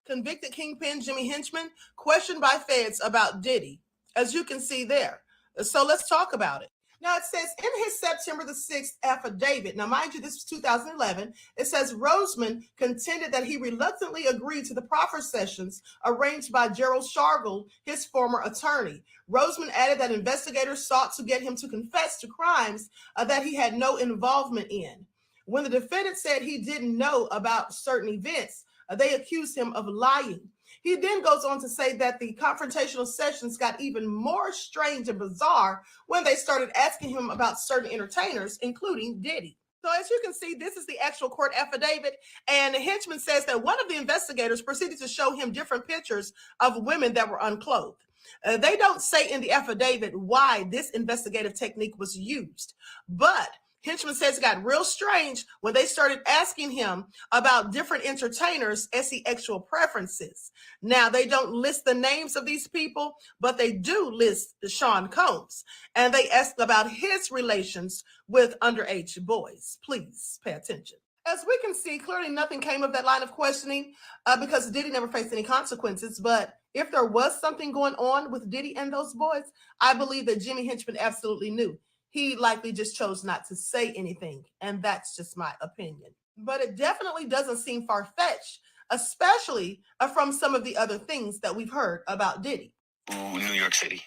Convicted kingpin Jimmy Henchman questioned by feds about Diddy, as you can see there. So let's talk about it. Now, it says in his September the 6th affidavit, now mind you, this was 2011, it says Rosemond contended that he reluctantly agreed to the proffer sessions arranged by Gerald Shargle, his former attorney. Rosemond added that investigators sought to get him to confess to crimes that he had no involvement in. When the defendant said he didn't know about certain events, they accused him of lying. He then goes on to say that the confrontational sessions got even more strange and bizarre when they started asking him about certain entertainers, including Diddy. So as you can see, this is the actual court affidavit, and Henchman says that one of the investigators proceeded to show him different pictures of women that were unclothed. They don't say in the affidavit why this investigative technique was used, but Henchman says it got real strange when they started asking him about different entertainers as he actual preferences. Now, they don't list the names of these people, but they do list Sean Combs, and they asked about his relations with underage boys. Please pay attention. As we can see, clearly nothing came of that line of questioning because Diddy never faced any consequences. But if there was something going on with Diddy and those boys, I believe that Jimmy Henchman absolutely knew. He likely just chose not to say anything, and that's just my opinion. But it definitely doesn't seem far-fetched, especially from some of the other things that we've heard about Diddy. New York City.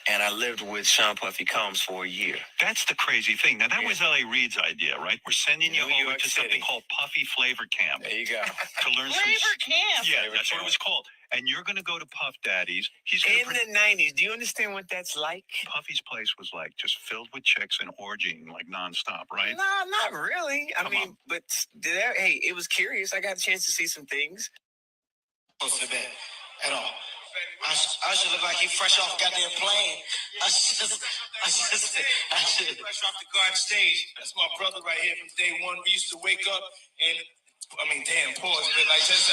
And I lived with Sean Puffy Combs for a year. That's the crazy thing. Now, that was L.A. Reid's idea, right? We're sending you over to something called Puffy Flavor Camp. There you go. To learn Flavor Camp? Yeah, that's what it was called. And you're going to go to Puff Daddy's. He's in the 90s. Do you understand what that's like? Puffy's place was like just filled with chicks and orgying like nonstop, right? No, not really. I mean, but hey, it was curious. I got a chance to see some things. Close to the bed at all. I should look like he fresh off goddamn plane. I should fresh off the garden stage. That's my brother right here from day one. We used to wake up and, I mean, damn, pause, but like, just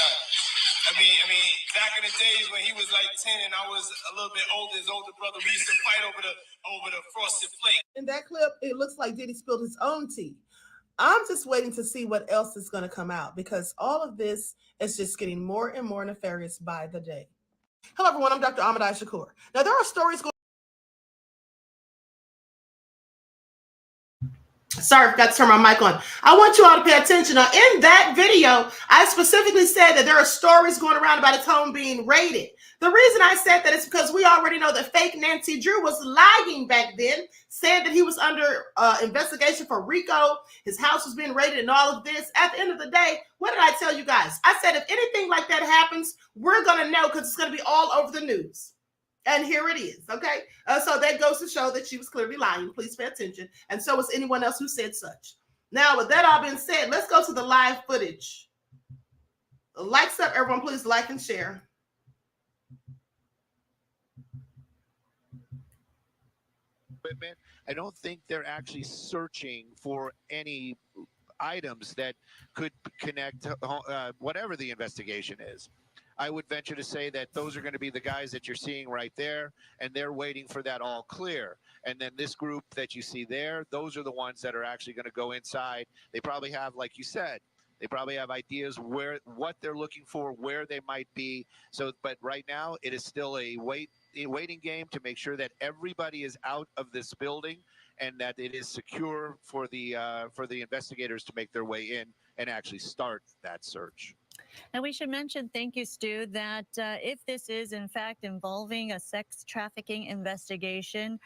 I mean, back in the days when he was like 10 and I was a little bit older, his older brother, we used to fight over the frosted flake. In that clip, it looks like Diddy spilled his own tea. I'm just waiting to see what else is going to come out because all of this is just getting more and more nefarious by the day. Hello, everyone. I'm Dr. Ahmadiyyah Shakur. Now, there are stories going. Sorry, I forgot to turn my mic on. I want you all to pay attention. Now, in that video, I specifically said that there are stories going around about his home being raided. The reason I said that is because we already know that fake Nancy Drew was lying back then, saying that he was under investigation for RICO, his house was being raided and all of this. At the end of the day, what did I tell you guys? I said if anything like that happens, we're going to know because it's going to be all over the news. And here it is, okay? So that goes to show that she was clearly lying. Please pay attention. And so was anyone else who said such. Now, with that all being said, let's go to the live footage. Likes up, everyone. Please like and share. I don't think they're actually searching for any items that could connect whatever the investigation is. I would venture to say that those are going to be the guys that you're seeing right there, and they're waiting for that all clear. And then this group that you see there, those are the ones that are actually going to go inside. They probably have, like you said, they probably have ideas what they're looking for, where they might be. So, but right now it is still a waiting game to make sure that everybody is out of this building and that it is secure for the investigators to make their way in and actually start that search. Now, we should mention, thank you, Stu, that if this is in fact involving a sex trafficking investigation,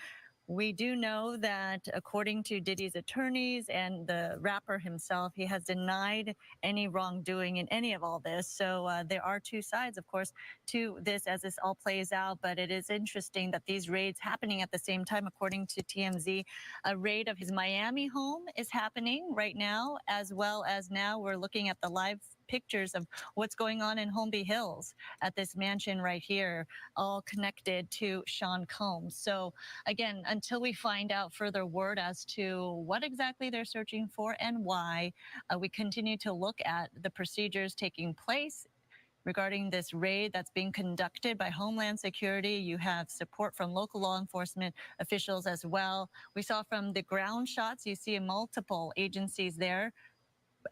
we do know that according to Diddy's attorneys and the rapper himself, he has denied any wrongdoing in any of all this. So there are two sides, of course, to this as this all plays out. But it is interesting that these raids happening at the same time. According to TMZ, a raid of his Miami home is happening right now, as well as now we're looking at the live pictures of what's going on in Holmby Hills at this mansion right here, all connected to Sean Combs. So again, until we find out further word as to what exactly they're searching for and why, we continue to look at the procedures taking place regarding this raid that's being conducted by Homeland Security. You have support from local law enforcement officials as well. We saw from the ground shots, you see multiple agencies there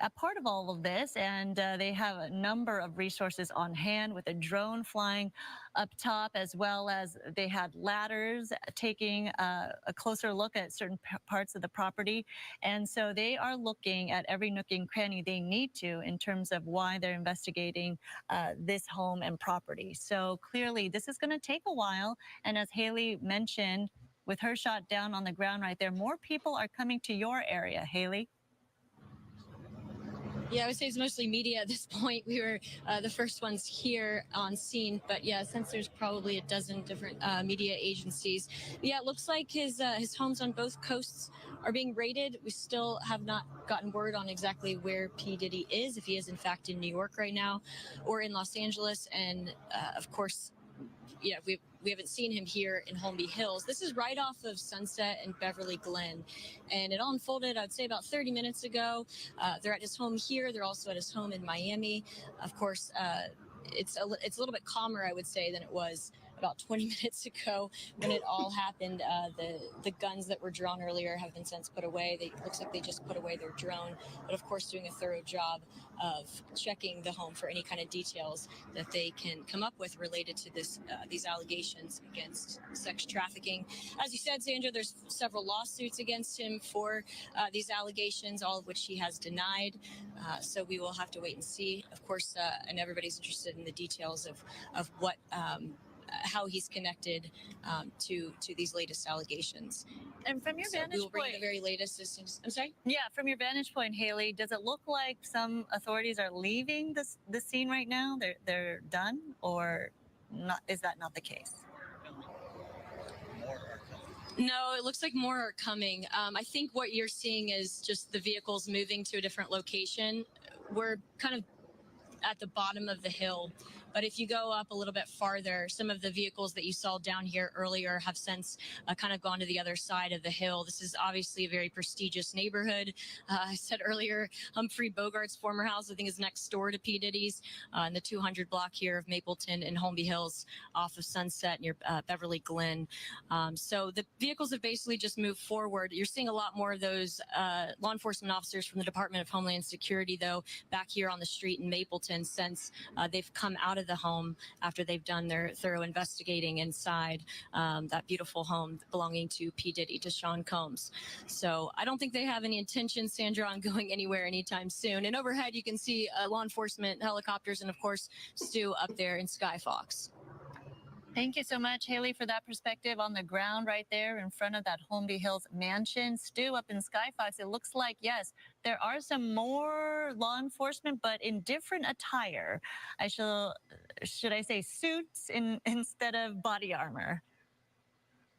a part of all of this, and they have a number of resources on hand with a drone flying up top, as well as they had ladders taking a closer look at certain parts of the property. And so they are looking at every nook and cranny they need to in terms of why they're investigating this home and property. So clearly this is going to take a while, and as Haley mentioned, with her shot down on the ground right there, more people are coming to your area, Haley. Yeah, I would say it's mostly media at this point. We were the first ones here on scene, but yeah, since there's probably a dozen different media agencies. Yeah, it looks like his homes on both coasts are being raided. We still have not gotten word on exactly where P. Diddy is, if he is in fact in New York right now or in Los Angeles. And of course, yeah, we haven't seen him here in Holmby Hills. This is right off of Sunset and Beverly Glen. And it all unfolded, I'd say, about 30 minutes ago. They're at his home here. They're also at his home in Miami. Of course, it's a little bit calmer, I would say, than it was about 20 minutes ago when it all happened. The guns that were drawn earlier have been since put away. It looks like they just put away their drone, but of course doing a thorough job of checking the home for any kind of details that they can come up with related to these allegations against sex trafficking. As you said, Sandra, there's several lawsuits against him for these allegations, all of which he has denied. So we will have to wait and see. Of course, and everybody's interested in the details of what how he's connected to these latest allegations. And from your vantage we will bring point, the very latest as soon as, I'm sorry? Yeah, from your vantage point, Haley, does it look like some authorities are leaving the scene right now? They're done, or not? Is that not the case? No, it looks like more are coming. I think what you're seeing is just the vehicles moving to a different location. We're kind of at the bottom of the hill. But if you go up a little bit farther, some of the vehicles that you saw down here earlier have since kind of gone to the other side of the hill. This is obviously a very prestigious neighborhood. I said earlier, Humphrey Bogart's former house, I think, is next door to P. Diddy's in the 200 block here of Mapleton and Holmby Hills off of Sunset near Beverly Glen. So the vehicles have basically just moved forward. You're seeing a lot more of those law enforcement officers from the Department of Homeland Security, though, back here on the street in Mapleton since they've come out of the home after they've done their thorough investigating inside that beautiful home belonging to P. Diddy, to Sean Combs. So I don't think they have any intention, Sandra, on going anywhere anytime soon. And overhead, you can see law enforcement helicopters and, of course, Stu up there in Sky Fox. Thank you so much, Haley, for that perspective on the ground right there in front of that Holmby Hills mansion. Stu, up in Sky Fox, it looks like, yes, there are some more law enforcement, but in different attire. Should I say suits instead of body armor?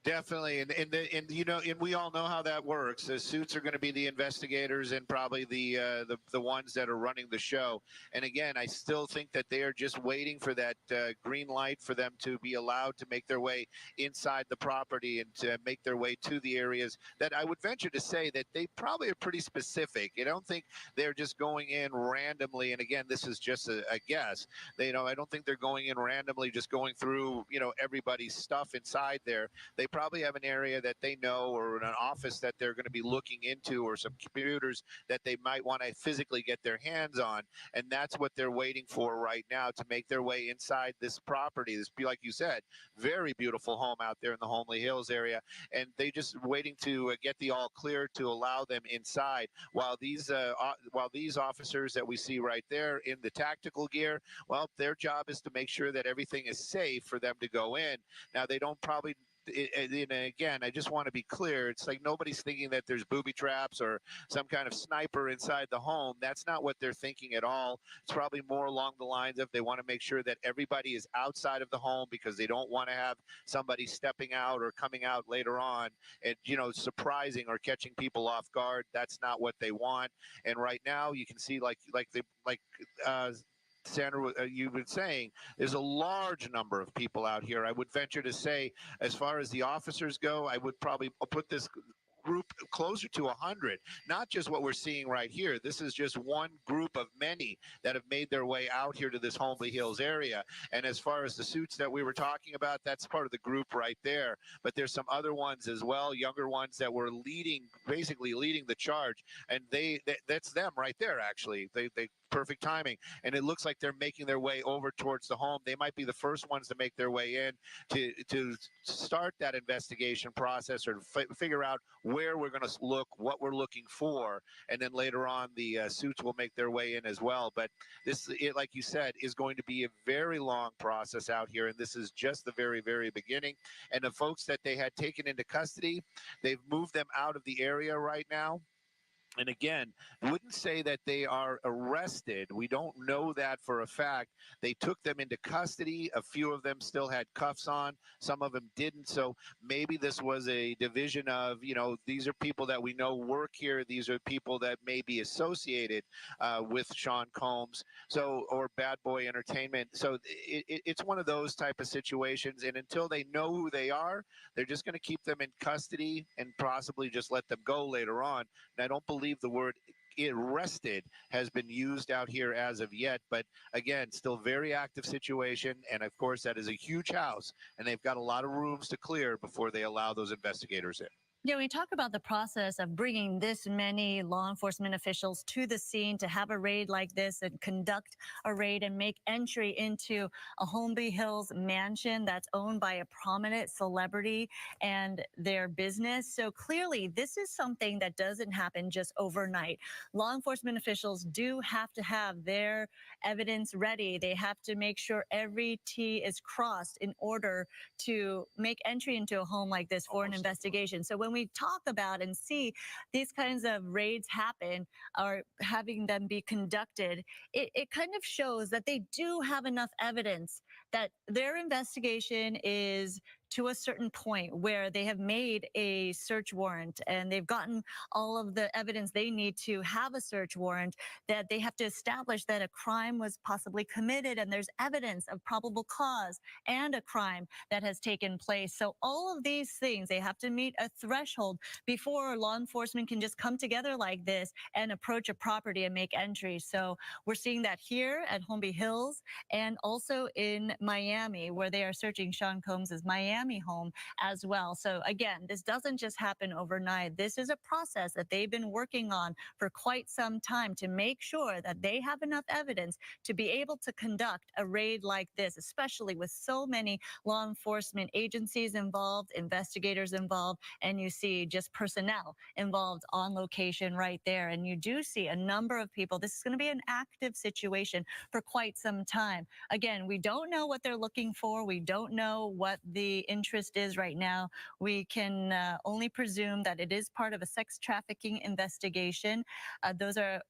Definitely, and you know, and we all know how that works. The suits are going to be the investigators and probably the ones that are running the show. And again, I still think that they are just waiting for that green light for them to be allowed to make their way inside the property and to make their way to the areas that I would venture to say that they probably are pretty specific. I don't think they're just going in randomly. And again, this is just a guess. I don't think they're going in randomly, just going through everybody's stuff inside there. They probably have an area that they know or an office that they're going to be looking into or some computers that they might want to physically get their hands on. And that's what they're waiting for right now to make their way inside this property. This, like you said, very beautiful home out there in the Holmby Hills area. And they just waiting to get the all clear to allow them inside while these officers that we see right there in the tactical gear, well, their job is to make sure that everything is safe for them to go in. Now, they don't probably... And again, I just want to be clear. It's like nobody's thinking that there's booby traps or some kind of sniper inside the home. That's not what they're thinking at all. It's probably more along the lines of they want to make sure that everybody is outside of the home because they don't want to have somebody stepping out or coming out later on and, surprising or catching people off guard. That's not what they want. And right now you can see Sandra, you've been saying there's a large number of people out here. I would venture to say, as far as the officers go, I would probably put this group closer to 100, not just what we're seeing right here. This is just one group of many that have made their way out here to this Holmby Hills area. And as far as the suits that we were talking about, that's part of the group right there. But there's some other ones as well, younger ones that were basically leading the charge. And that's them right there, actually. They perfect timing. And it looks like they're making their way over towards the home. They might be the first ones to make their way in to start that investigation process or figure out where we're going to look, what we're looking for. And then later on, the suits will make their way in as well. But this, like you said, is going to be a very long process out here. And this is just the very, very beginning. And the folks that they had taken into custody, they've moved them out of the area right now. And again, I wouldn't say that they are arrested. We don't know that for a fact. They took them into custody. A few of them still had cuffs on. Some of them didn't. So maybe this was a division of, these are people that we know work here. These are people that may be associated with Sean Combs, or Bad Boy Entertainment. So it's one of those type of situations. And until they know who they are, they're just going to keep them in custody and possibly just let them go later on. And I don't believe the word arrested has been used out here as of yet, but again, still very active situation. And of course, that is a huge house and they've got a lot of rooms to clear before they allow those investigators in. Yeah, we talk about the process of bringing this many law enforcement officials to the scene to have a raid like this and conduct a raid and make entry into a Holmby Hills mansion that's owned by a prominent celebrity and their business. So clearly, this is something that doesn't happen just overnight. Law enforcement officials do have to have their evidence ready. They have to make sure every T is crossed in order to make entry into a home like this for an investigation. So when we talk about and see these kinds of raids happen or having them be conducted, it kind of shows that they do have enough evidence that their investigation is to a certain point where they have made a search warrant and they've gotten all of the evidence they need to have a search warrant, that they have to establish that a crime was possibly committed and there's evidence of probable cause and a crime that has taken place. So all of these things, they have to meet a threshold before law enforcement can just come together like this and approach a property and make entries. So we're seeing that here at Holmby Hills and also in Miami, where they are searching Sean Combs's Miami home as well. So again, this doesn't just happen overnight. This is a process that they've been working on for quite some time to make sure that they have enough evidence to be able to conduct a raid like this, especially with so many law enforcement agencies involved, investigators involved, and you see just personnel involved on location right there. And you do see a number of people. This is going to be an active situation for quite some time. Again, we don't know what they're looking for. We don't know what the interest is right now. We can only presume that it is part of a sex trafficking investigation. Those are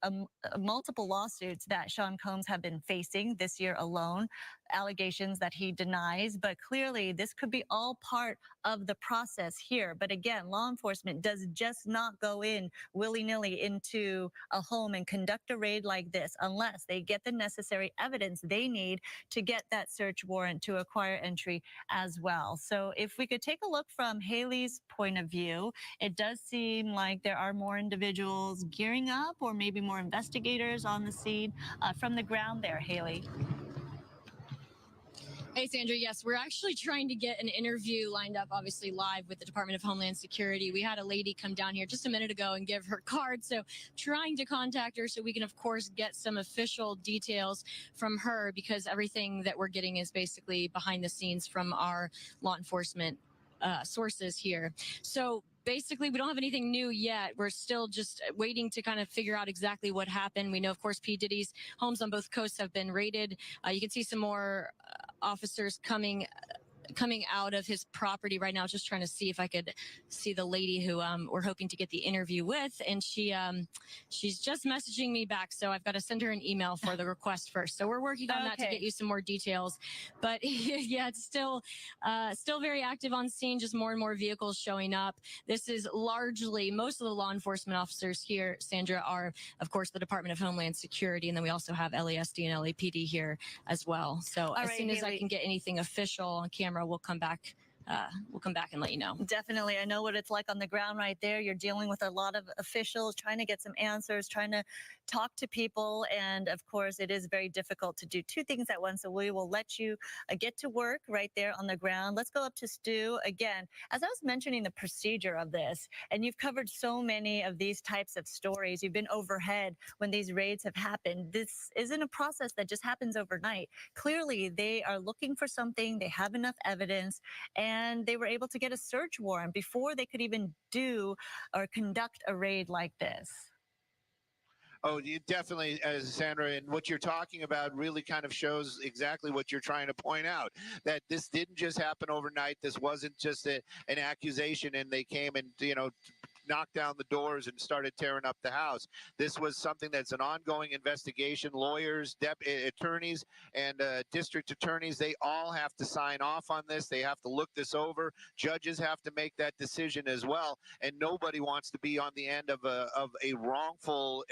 multiple lawsuits that Sean Combs have been facing this year alone, allegations that he denies, but clearly this could be all part of the process here. But again, law enforcement does just not go in willy-nilly into a home and conduct a raid like this unless they get the necessary evidence they need to get that search warrant to acquire entry as well. So if we could take a look from Haley's point of view, it does seem like there are more individuals gearing up or maybe more investigators on the scene from the ground there, Haley. Hey, Sandra. Yes, we're actually trying to get an interview lined up, obviously live with the Department of Homeland Security. We had a lady come down here just a minute ago and give her card. So trying to contact her so we can, of course, get some official details from her, because everything that we're getting is basically behind the scenes from our law enforcement sources here. So basically, we don't have anything new yet. We're still just waiting to kind of figure out exactly what happened. We know, of course, P. Diddy's homes on both coasts have been raided. You can see some more officers coming out of his property right now. Just trying to see if I could see the lady who we're hoping to get the interview with, and she's just messaging me back, so I've got to send her an email for the request first. So we're working on that to get you some more details. But yeah, it's still very active on scene, just more and more vehicles showing up. This is largely, most of the law enforcement officers here, Sandra, are of course the Department of Homeland Security, and then we also have LASD and LAPD here as well. So as soon as I can get anything official on camera, we'll come back and let you know. Definitely. I know what it's like on the ground right there. You're dealing with a lot of officials, trying to get some answers, trying to talk to people. And of course, it is very difficult to do two things at once. So we will let you get to work right there on the ground. Let's go up to Stu again. As I was mentioning the procedure of this, and you've covered so many of these types of stories, you've been overhead when these raids have happened. This isn't a process that just happens overnight. Clearly, they are looking for something. They have enough evidence, and they were able to get a search warrant before they could even do or conduct a raid like this. Oh, you definitely, Sandra, and what you're talking about really kind of shows exactly what you're trying to point out, that this didn't just happen overnight. This wasn't just an accusation and they came and, knocked down the doors and started tearing up the house. This was something that's an ongoing investigation. Lawyers, attorneys, and district attorneys, they all have to sign off on this. They have to look this over. Judges have to make that decision as well. And nobody wants to be on the end of a wrongful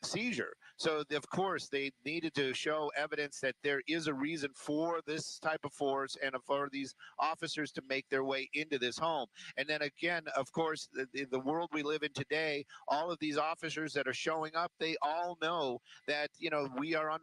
seizure. So, of course, they needed to show evidence that there is a reason for this type of force and for these officers to make their way into this home. And then again, of course, the world we live in today, all of these officers that are showing up, they all know that, we are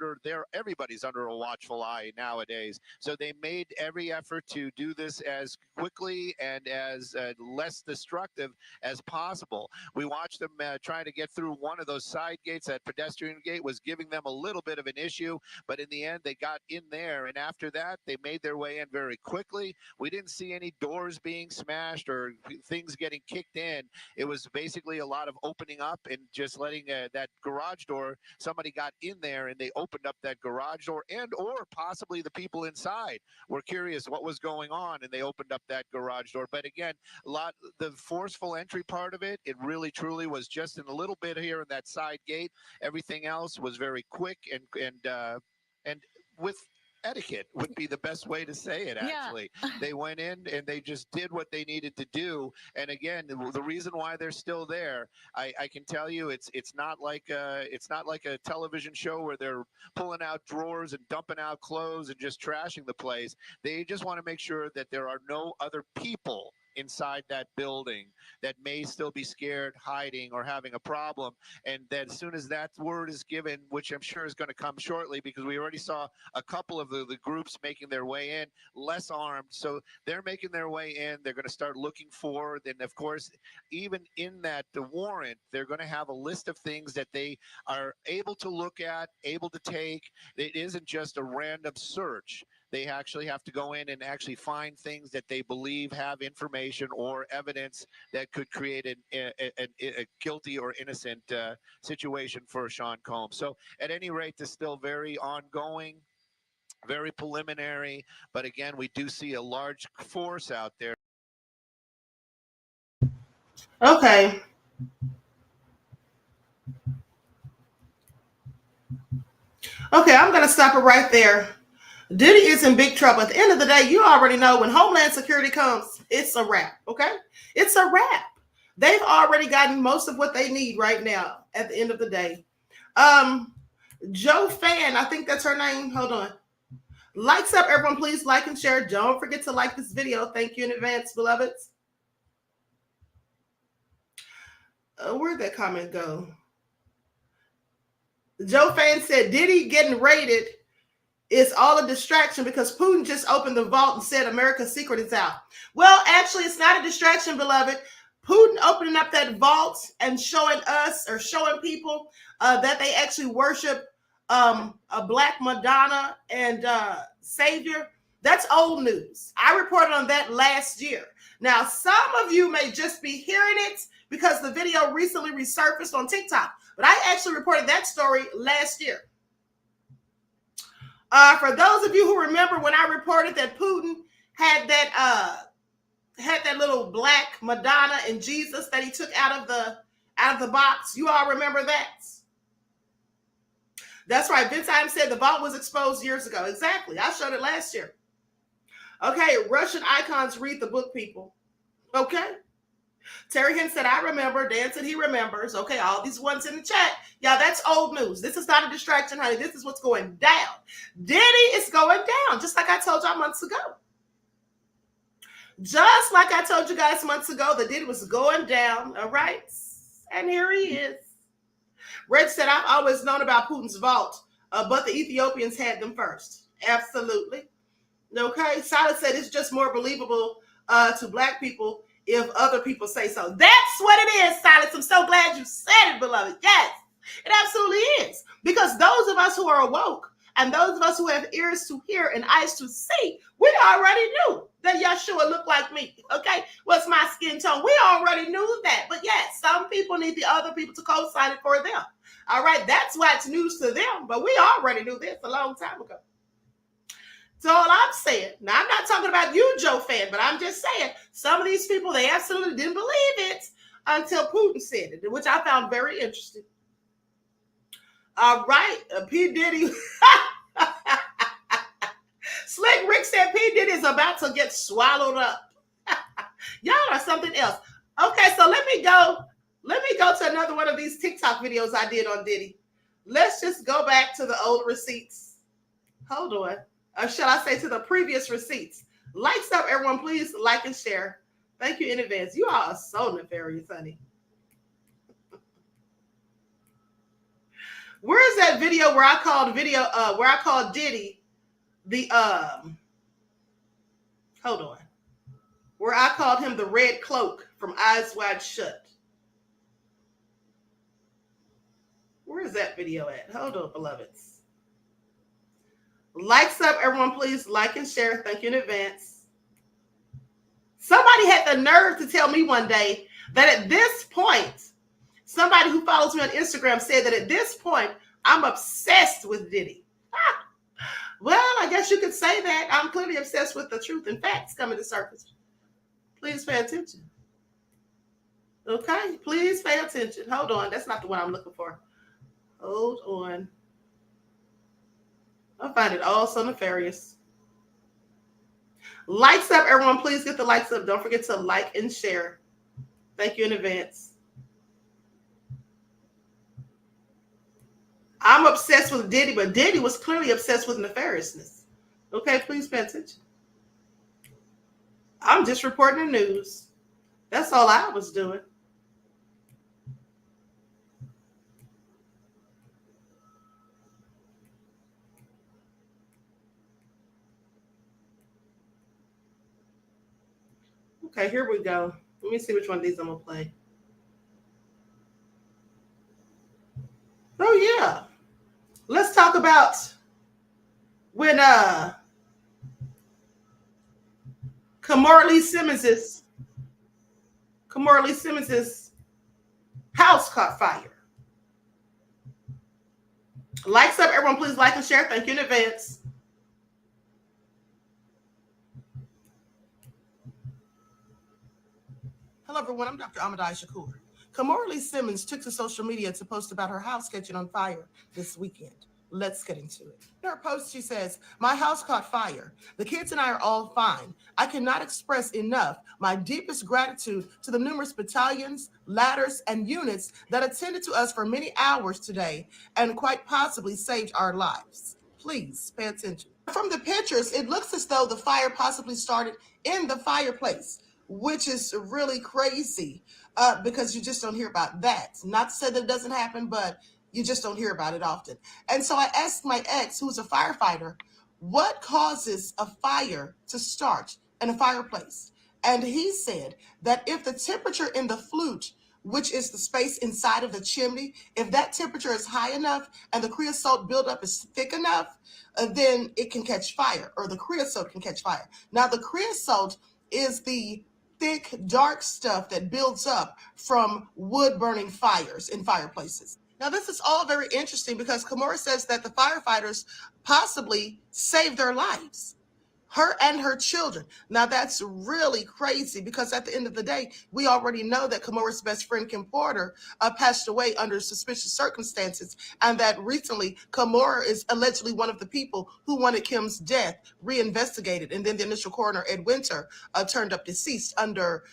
everybody's under a watchful eye nowadays. So they made every effort to do this as quickly and as less destructive as possible. We watched them trying to get through one of those side gates. That pedestrian gate was giving them a little bit of an issue, but in the end, they got in there. And after that, they made their way in very quickly. We didn't see any doors being smashed or things getting kicked in. It was basically a lot of opening up and just letting that garage door, somebody got in there and they opened up that garage door, and or possibly the people inside were curious what was going on and they opened up that garage door. But again, the forceful entry part of it, it really truly was just in a little bit here in that side gate. Everything else was very quick and with etiquette would be the best way to say it. Actually, they went in and they just did what they needed to do. And again, the reason why they're still there, I can tell you, it's not like a television show where they're pulling out drawers and dumping out clothes and just trashing the place. They just want to make sure that there are no other people inside that building that may still be scared, hiding, or having a problem. And that as soon as that word is given, which I'm sure is going to come shortly, because we already saw a couple of the groups making their way in, less armed. So they're making their way in. They're going to start looking for, then of course, even in that the warrant, they're going to have a list of things that they are able to look at, able to take. It isn't just a random search. They actually have to go in and actually find things that they believe have information or evidence that could create a guilty or innocent situation for Sean Combs. So at any rate, this is still very ongoing, very preliminary. But again, we do see a large force out there. Okay. Okay, I'm going to stop it right there. Diddy is in big trouble. At the end of the day, you already know when Homeland Security comes, it's a wrap, okay? It's a wrap. They've already gotten most of what they need right now at the end of the day. Joe Fan, I think that's her name. Hold on. Likes up, everyone. Please like and share. Don't forget to like this video. Thank you in advance, beloveds. Where'd that comment go? Joe Fan said, Diddy getting raided is all a distraction because Putin just opened the vault and said America's secret is out. Well, actually, it's not a distraction, beloved. Putin opening up that vault and showing us or showing people that they actually worship a Black Madonna and Savior, that's old news. I reported on that last year. Now, some of you may just be hearing it because the video recently resurfaced on TikTok, but I actually reported that story last year. For those of you who remember when I reported that Putin had that little Black Madonna and Jesus that he took out of the box, you all remember that? That's right. Vince Adams said the vault was exposed years ago. Exactly. I showed it last year. Okay, Russian icons read the book, people. Okay. Terry Hinn said, I remember. Dan said he remembers. Okay, all these ones in the chat. Yeah, that's old news. This is not a distraction, honey. This is what's going down. Diddy is going down, just like I told y'all months ago. Just like I told you guys months ago that Diddy was going down, all right? And here he is. Red said, I've always known about Putin's vault, but the Ethiopians had them first. Absolutely. Okay, Silas said it's just more believable to Black people if other people say so. That's what it is, Silas. I'm so glad you said it, beloved. Yes, it absolutely is. Because those of us who are awoke and those of us who have ears to hear and eyes to see, we already knew that Yeshua looked like me. Okay, what's my skin tone? We already knew that. But yes, some people need the other people to co-sign it for them. All right, that's why it's news to them. But we already knew this a long time ago. So all I'm saying, now I'm not talking about you, Joe Fan, but I'm just saying some of these people, they absolutely didn't believe it until Putin said it, which I found very interesting. All right, P. Diddy. Slick Rick said P. Diddy is about to get swallowed up. Y'all are something else. Okay, so let me go to another one of these TikTok videos I did on Diddy. Let's just go back to the old receipts. Hold on. Or shall I say to the previous receipts? Likes up, everyone. Please like and share. Thank you in advance. You all are so nefarious, honey. Where is that video where I called Diddy the hold on. Where I called him the red cloak from Eyes Wide Shut. Where is that video at? Hold on, beloveds. Likes up, everyone, please like and share. Thank you in advance. Somebody had the nerve to tell me one day that at this point, somebody who follows me on Instagram said that at this point, I'm obsessed with Diddy. Well, I guess you could say that. I'm clearly obsessed with the truth and facts coming to surface. Please pay attention. Okay, please pay attention. Hold on. That's not the one I'm looking for. Hold on. I find it all so nefarious. Likes up, everyone. Please get the likes up. Don't forget to like and share. Thank you in advance. I'm obsessed with Diddy, but Diddy was clearly obsessed with nefariousness. Okay, please pay attention. I'm just reporting the news. That's all I was doing. Okay, here we go. Let me see which one of these I'm going to play. Oh, yeah. Let's talk about when Kamora Lee Simmons' house caught fire. Likes up, everyone. Please like and share. Thank you in advance. Hello, everyone. I'm Dr. Ahmadiyyah Shakur. Kamora Lee Simmons took to social media to post about her house catching on fire this weekend. Let's get into it. In her post, she says, "My house caught fire. The kids and I are all fine. I cannot express enough my deepest gratitude to the numerous battalions, ladders, and units that attended to us for many hours today and quite possibly saved our lives. Please pay attention." From the pictures, it looks as though the fire possibly started in the fireplace, which is really crazy because you just don't hear about that. Not to say that it doesn't happen, but you just don't hear about it often. And so I asked my ex, who's a firefighter, what causes a fire to start in a fireplace? And he said that if the temperature in the flute, which is the space inside of the chimney, if that temperature is high enough and the creosote buildup is thick enough, then it can catch fire, or the creosote can catch fire. Now, the creosote is the thick, dark stuff that builds up from wood burning fires in fireplaces. Now, this is all very interesting because Kamora says that the firefighters possibly saved their lives, her and her children. Now, that's really crazy because at the end of the day, we already know that Kamora's best friend, Kim Porter, passed away under suspicious circumstances, and that recently Kamora is allegedly one of the people who wanted Kim's death reinvestigated, and then the initial coroner, Ed Winter, turned up deceased under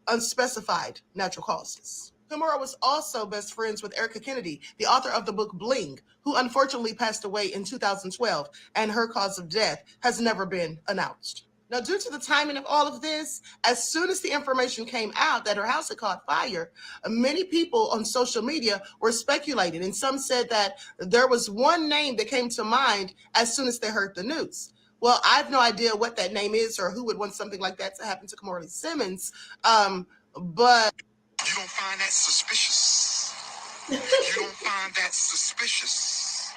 unspecified natural causes. Kamora was also best friends with Erica Kennedy, the author of the book Bling, who unfortunately passed away in 2012, and her cause of death has never been announced. Now, due to the timing of all of this, as soon as the information came out that her house had caught fire, many people on social media were speculating, and some said that there was one name that came to mind as soon as they heard the news. Well, I have no idea what that name is or who would want something like that to happen to Kamora Lee Simmons, but... You don't find that suspicious. You don't find that suspicious.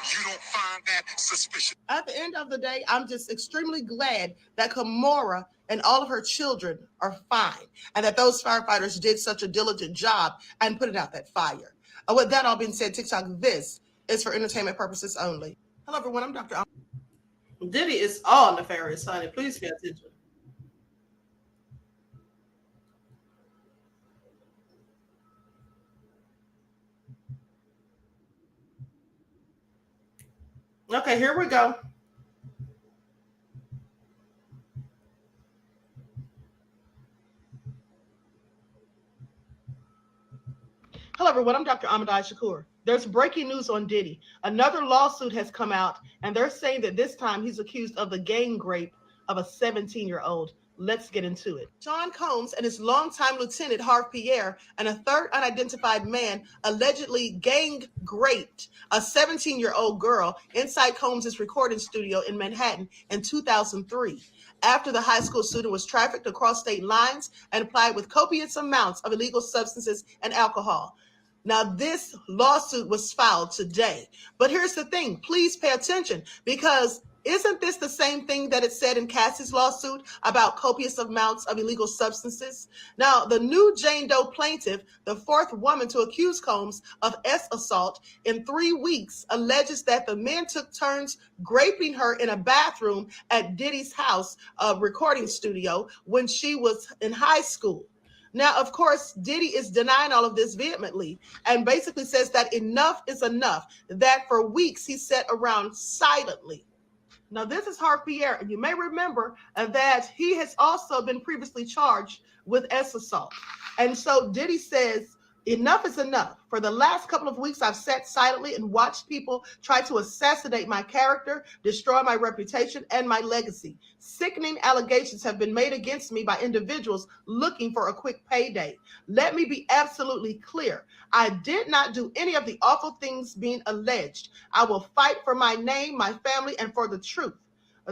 You don't find that suspicious. At the end of the day, I'm just extremely glad that Kamora and all of her children are fine, and that those firefighters did such a diligent job and putting out that fire. With that all being said, TikTok, this is for entertainment purposes only. Hello, everyone. I'm Dr. Diddy is all nefarious, honey. Please pay attention. Okay, here we go. Hello, everyone. I'm Dr. Ahmadiyyah Shakur. There's breaking news on Diddy. Another lawsuit has come out, and they're saying that this time he's accused of the gang rape of a 17-year-old. Let's get into it. Sean Combs and his longtime lieutenant, Harv Pierre, and a third unidentified man allegedly gang raped a 17-year-old girl inside Combs' recording studio in Manhattan in 2003. After the high school student was trafficked across state lines and applied with copious amounts of illegal substances and alcohol. Now, this lawsuit was filed today. But here's the thing. Please pay attention, because isn't this the same thing that it said in Cassie's lawsuit about copious amounts of illegal substances? Now, the new Jane Doe plaintiff, the fourth woman to accuse Combs of assault in 3 weeks, alleges that the men took turns raping her in a bathroom at Diddy's house recording studio when she was in high school. Now, of course, Diddy is denying all of this vehemently and basically says that enough is enough, that for weeks he sat around silently. Now, this is Harv Pierre, and you may remember that he has also been previously charged with assault. And so Diddy says, enough is enough. For the last couple of weeks, I've sat silently and watched people try to assassinate my character, destroy my reputation, and my legacy. Sickening allegations have been made against me by individuals looking for a quick payday. Let me be absolutely clear. I did not do any of the awful things being alleged. I will fight for my name, my family, and for the truth.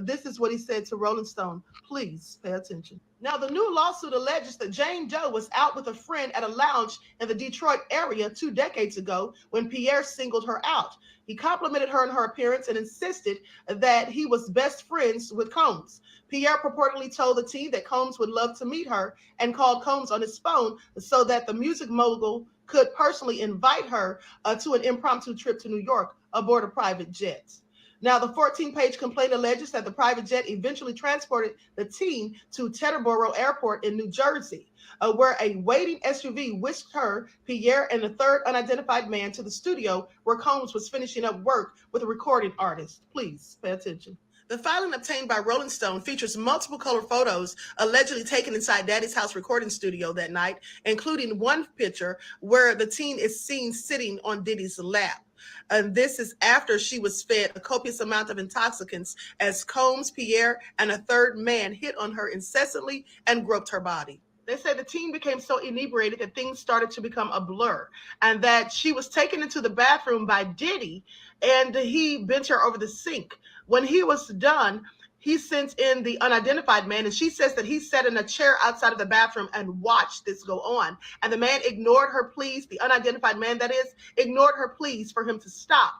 This is what he said to Rolling Stone. Please pay attention. Now, the new lawsuit alleges that Jane Doe was out with a friend at a lounge in the Detroit area 2 decades ago when Pierre singled her out. He complimented her on her appearance and insisted that he was best friends with Combs. Pierre purportedly told the team that Combs would love to meet her and called Combs on his phone so that the music mogul could personally invite her to an impromptu trip to New York aboard a private jet. Now, the 14-page complaint alleges that the private jet eventually transported the team to Teterboro Airport in New Jersey, where a waiting SUV whisked her, Pierre, and the third unidentified man to the studio where Combs was finishing up work with a recording artist. Please pay attention. The filing obtained by Rolling Stone features multiple color photos allegedly taken inside Daddy's house recording studio that night, including one picture where the teen is seen sitting on Diddy's lap. And this is after she was fed a copious amount of intoxicants as Combs, Pierre, and a third man hit on her incessantly and groped her body. They say the teen became so inebriated that things started to become a blur, and that she was taken into the bathroom by Diddy, and he bent her over the sink. When he was done, he sent in the unidentified man, and she says that he sat in a chair outside of the bathroom and watched this go on. And the man ignored her pleas, the unidentified man, that is, ignored her pleas for him to stop.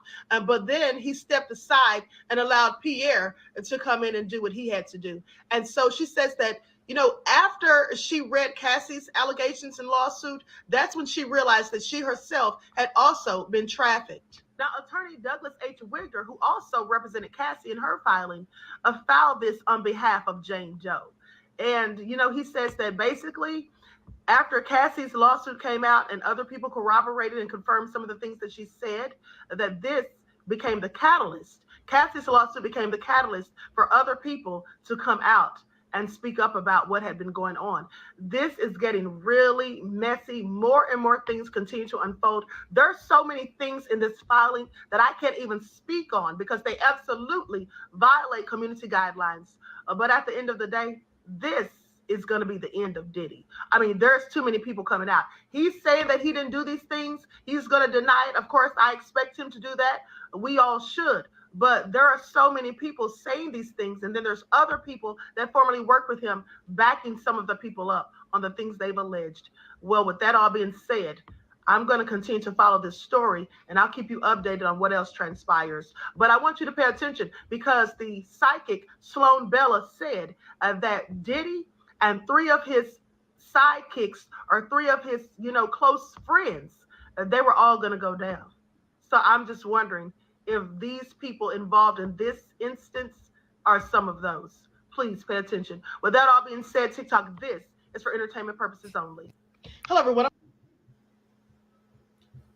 But then he stepped aside and allowed Pierre to come in and do what he had to do. And so she says that, you know, after she read Cassie's allegations and lawsuit, that's when she realized that she herself had also been trafficked. Now, attorney Douglas H. Wigger, who also represented Cassie in her filing, filed this on behalf of Jane Doe. And, you know, he says that basically after Cassie's lawsuit came out and other people corroborated and confirmed some of the things that she said, that this became the catalyst. Cassie's lawsuit became the catalyst for other people to come out and speak up about what had been going on. This is getting really messy. More and more things continue to unfold. There's so many things in this filing that I can't even speak on because they absolutely violate community guidelines. But at the end of the day, this is going to be the end of Diddy. I mean, there's too many people coming out. He's saying that he didn't do these things. He's going to deny it. Of course, I expect him to do that. We all should. But there are so many people saying these things, and then there's other people that formerly worked with him backing some of the people up on the things they've alleged. Well, with that all being said, I'm going to continue to follow this story, and I'll keep you updated on what else transpires. But I want you to pay attention because the psychic Sloan Bella said that Diddy and 3 of his sidekicks or 3 of his, close friends, they were all going to go down. So I'm just wondering if these people involved in this instance are some of those. Please pay attention. With that all being said, TikTok, this is for entertainment purposes only. Hello, everyone.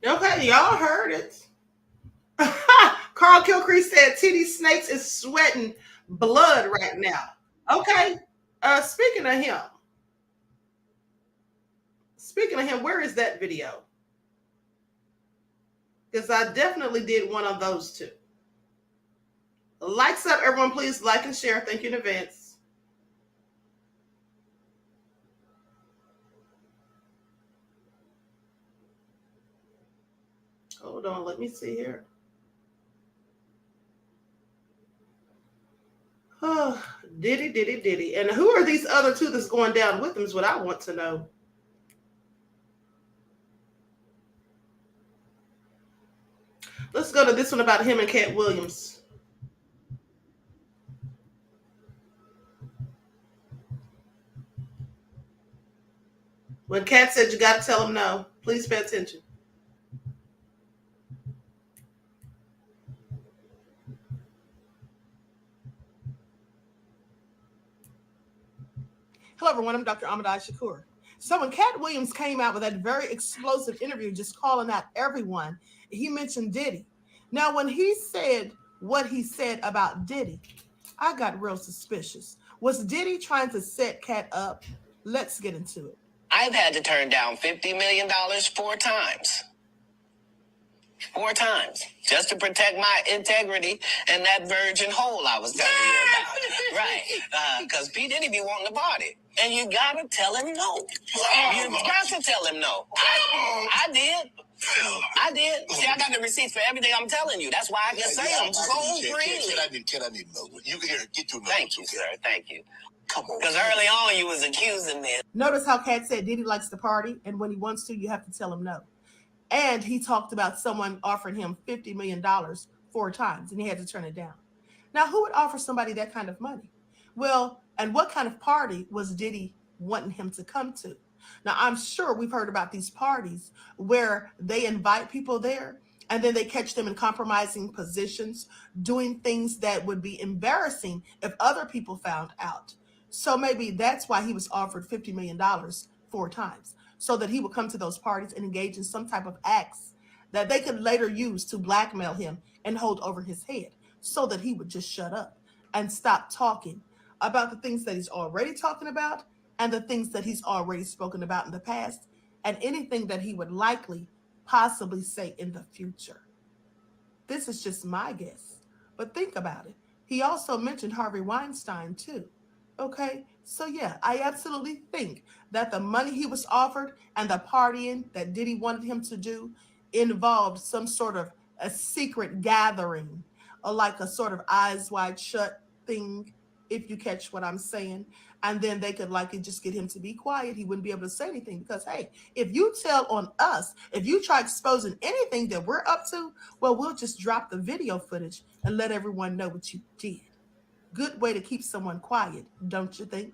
Okay, y'all heard it. Carl Kilcrease said TD Snakes is sweating blood right now. Okay, speaking of him, where is that video? Because I definitely did one of those 2. Lights up, everyone, please like and share. Thank you in advance. Hold on, let me see here. Oh, Diddy. And who are these other 2 that's going down with him is what I want to know. Let's go to this one about him and Cat Williams. When Cat said you got to tell him no, please pay attention. Hello, everyone. I'm Dr. Ahmadiyyah Shakur. So when Cat Williams came out with that very explosive interview, just calling out everyone, he mentioned Diddy. Now, when he said what he said about Diddy, I got real suspicious. Was Diddy trying to set Cat up? Let's get into it. I've had to turn down $50 million 4 times. 4 times. Just to protect my integrity and that virgin hole I was telling you about. Right. Because P. Diddy be wanting to party. And you gotta tell him no. You got to tell him no. I did. I did. See, I got the receipts for everything I'm telling you. That's why I can say them so freely. Can I need no? You can hear it. Get to know. Thank you, sir. Thank you. Come on. Because early on you was accusing me. Notice how Cat said Diddy likes to party, and when he wants to, you have to tell him no. And he talked about someone offering him $50 million 4 times, and he had to turn it down. Now, who would offer somebody that kind of money? Well, and what kind of party was Diddy wanting him to come to? Now, I'm sure we've heard about these parties where they invite people there, and then they catch them in compromising positions, doing things that would be embarrassing if other people found out. So maybe that's why he was offered $50 million 4 times, so that he would come to those parties and engage in some type of acts that they could later use to blackmail him and hold over his head, so that he would just shut up and stop talking about the things that he's already talking about and the things that he's already spoken about in the past, and anything that he would likely possibly say in the future. This is just my guess, but think about it. He also mentioned Harvey Weinstein too. Okay, so yeah, I absolutely think that the money he was offered and the partying that Diddy wanted him to do involved some sort of a secret gathering, or like a sort of eyes wide shut thing, if you catch what I'm saying. And then they could likely just get him to be quiet. He wouldn't be able to say anything because, hey, if you tell on us, if you try exposing anything that we're up to, well, we'll just drop the video footage and let everyone know what you did. Good way to keep someone quiet, don't you think?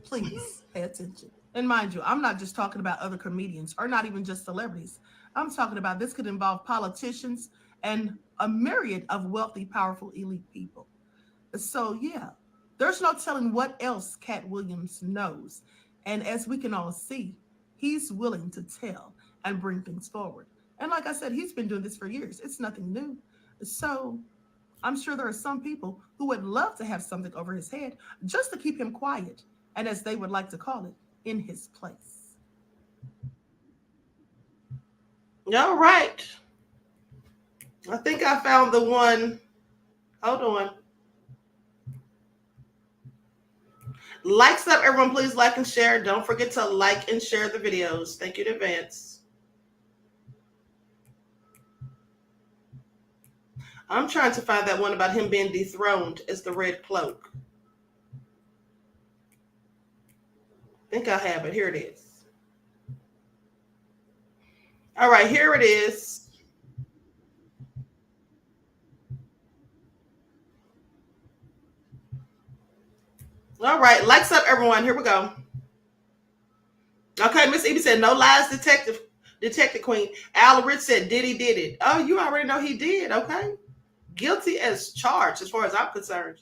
Please pay attention. And mind you, I'm not just talking about other comedians or not even just celebrities. I'm talking about this could involve politicians and a myriad of wealthy, powerful, elite people. So yeah, there's no telling what else Cat Williams knows. And as we can all see, he's willing to tell and bring things forward. And like I said, he's been doing this for years. It's nothing new. So I'm sure there are some people who would love to have something over his head just to keep him quiet, and as they would like to call it, in his place. All right. I think I found the one. Hold on. Likes up, everyone. Please like and share. Don't forget to like and share the videos. Thank you in advance. I'm trying to find that one about him being dethroned as the Red Cloak. I think I have it. Here it is. All right, here it is. All right, likes up, everyone. Here we go. Okay, Miss Evie said, no lies, detective queen. Al Rich said, Diddy did it. Oh, you already know he did, okay? Guilty as charged, as far as I'm concerned.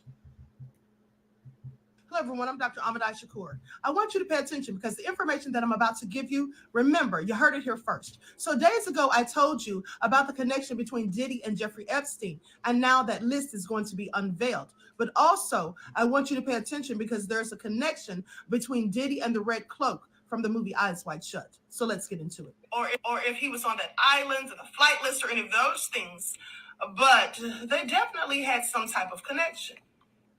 Hello, everyone. I'm Dr. Ahmadiyyah Shakur. I want you to pay attention because the information that I'm about to give you, remember, you heard it here first. So days ago, I told you about the connection between Diddy and Jeffrey Epstein, and now that list is going to be unveiled. But also, I want you to pay attention because there's a connection between Diddy and the Red Cloak from the movie Eyes Wide Shut. So let's get into it. Or if he was on that island or the flight list or any of those things. But they definitely had some type of connection.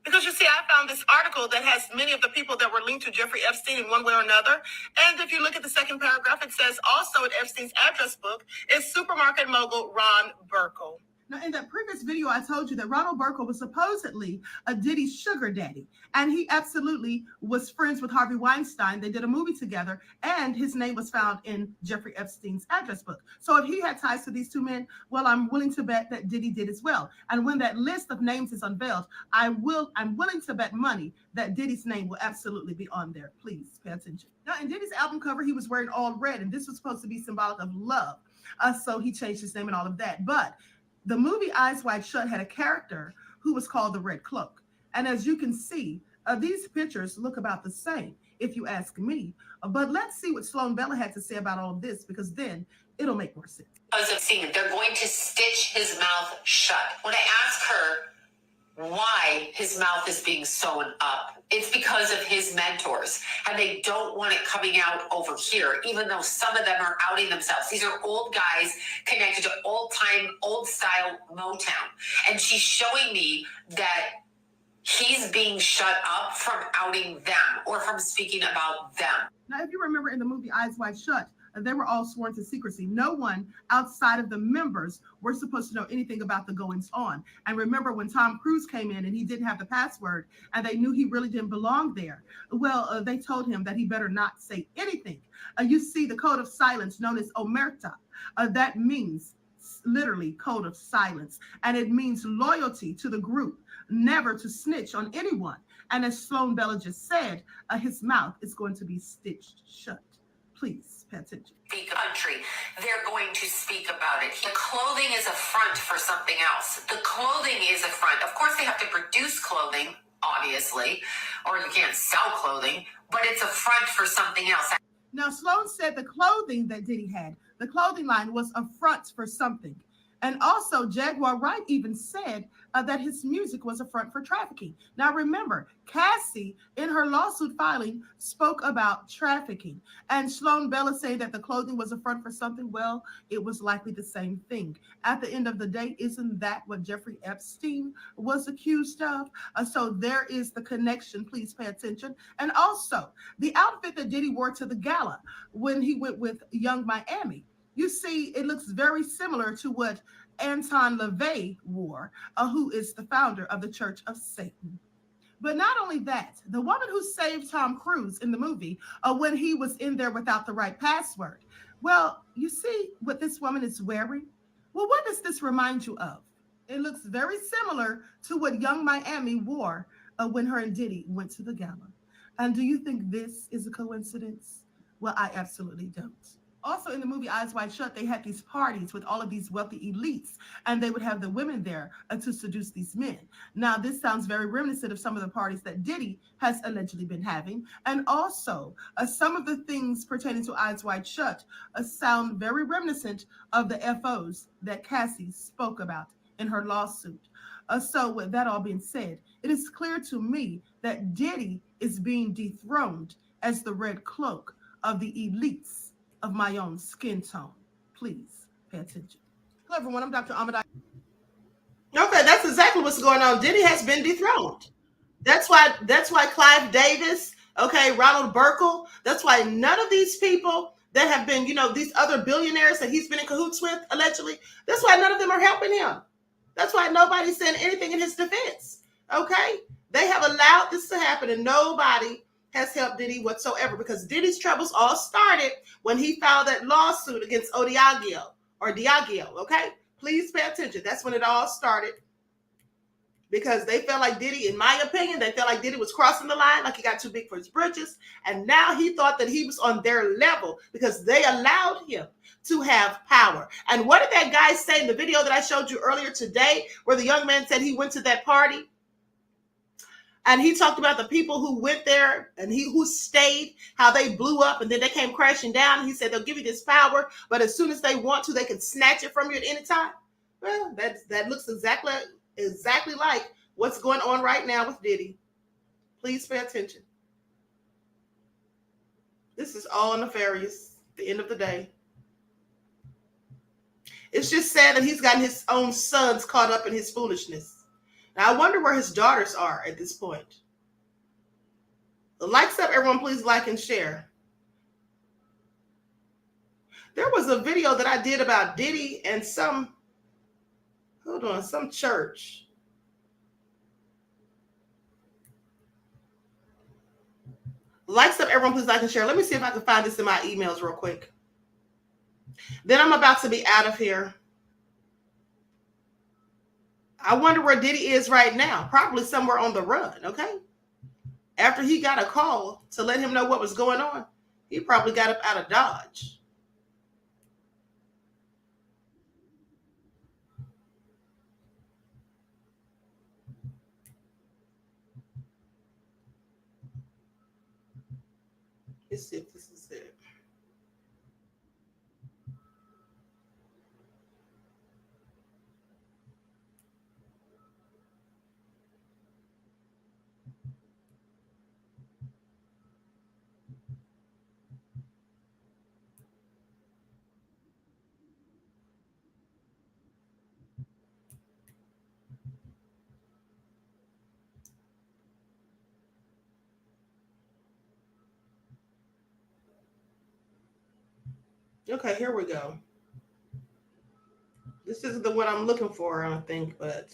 Because you see, I found this article that has many of the people that were linked to Jeffrey Epstein in one way or another. And if you look at the second paragraph, it says also in Epstein's address book is supermarket mogul Ron Burkle. Now, in that previous video, I told you that Ronald Burkle was supposedly a Diddy sugar daddy, and he absolutely was friends with Harvey Weinstein. They did a movie together, and his name was found in Jeffrey Epstein's address book. So if he had ties to these two men, well, I'm willing to bet that Diddy did as well. And when that list of names is unveiled, I'm willing to bet money that Diddy's name will absolutely be on there. Please pay attention. Now, in Diddy's album cover, he was wearing all red, and this was supposed to be symbolic of love. So he changed his name and all of that. But the movie Eyes Wide Shut had a character who was called the Red Cloak. And as you can see, These pictures look about the same, if you ask me. But let's see what Sloan Bella had to say about all of this, because then it'll make more sense. Because of seeing, they're going to stitch his mouth shut. When I ask her why his mouth is being sewn up, it's because of his mentors, and they don't want it coming out over here, even though some of them are outing themselves. These are old guys connected to old-time, old-style Motown, and she's showing me that he's being shut up from outing them or from speaking about them. Now, if you remember in the movie Eyes Wide Shut, they were all sworn to secrecy. No one outside of the members were supposed to know anything about the goings on. And remember when Tom Cruise came in and he didn't have the password and they knew he really didn't belong there. Well, they told him that he better not say anything. You see the code of silence known as omerta. That means literally code of silence. And it means loyalty to the group, never to snitch on anyone. And as Sloan Bella just said, his mouth is going to be stitched shut. Please pay attention. Country, they're going to speak about it. The clothing is a front for something else. The clothing is a front. Of course, they have to produce clothing, obviously, or you can't sell clothing, but it's a front for something else. Now, Sloan said the clothing that Diddy had, the clothing line was a front for something. And also, Jaguar Wright even said that his music was a front for trafficking. Now, remember, Cassie, in her lawsuit filing, spoke about trafficking. And Sloan Bella saying that the clothing was a front for something, well, it was likely the same thing. At the end of the day, isn't that what Jeffrey Epstein was accused of? So there is the connection. Please pay attention. And also, the outfit that Diddy wore to the gala when he went with Young Miami, you see, it looks very similar to what Anton LaVey wore, who is the founder of the Church of Satan. But not only that, the woman who saved Tom Cruise in the movie when he was in there without the right password. Well, you see what this woman is wearing? Well, what does this remind you of? It looks very similar to what Young Miami wore when her and Diddy went to the gala. And do you think this is a coincidence? Well, I absolutely don't. Also in the movie Eyes Wide Shut, they had these parties with all of these wealthy elites, and they would have the women there to seduce these men. Now, this sounds very reminiscent of some of the parties that Diddy has allegedly been having. And also, some of the things pertaining to Eyes Wide Shut sound very reminiscent of the FOs that Cassie spoke about in her lawsuit. So with that all being said, it is clear to me that Diddy is being dethroned as the red cloak of the elites of my own skin tone. Please pay attention. Hello, everyone. I'm Dr. Ahmadiyyah. Okay, that's exactly what's going on. Diddy has been dethroned. That's why Clive Davis, okay, Ronald Burkle, that's why none of these people that have been, these other billionaires that he's been in cahoots with, allegedly, that's why none of them are helping him. That's why nobody's saying anything in his defense, okay? They have allowed this to happen, and nobody has helped Diddy whatsoever, because Diddy's troubles all started when he filed that lawsuit against Diageo, okay? Please pay attention. That's when it all started, because they felt like Diddy, in my opinion, they felt like Diddy was crossing the line, like he got too big for his britches, and now he thought that he was on their level because they allowed him to have power. And what did that guy say in the video that I showed you earlier today, where the young man said he went to that party? And he talked about the people who went there and who stayed, how they blew up and then they came crashing down. He said they'll give you this power, but as soon as they want to, they can snatch it from you at any time. Well, that looks exactly like what's going on right now with Diddy. Please pay attention. This is all nefarious at the end of the day. It's just sad that he's gotten his own sons caught up in his foolishness. Now, I wonder where his daughters are at this point. Likes up, everyone, please like and share. There was a video that I did about Diddy and some church. Likes up, everyone, please like and share. Let me see if I can find this in my emails real quick. Then I'm about to be out of here. I wonder where Diddy is right now. Probably somewhere on the run, okay? After he got a call to let him know what was going on, he probably got up out of Dodge. Let's see if this is it. Okay, here we go. This isn't the one I'm looking for, I don't think, but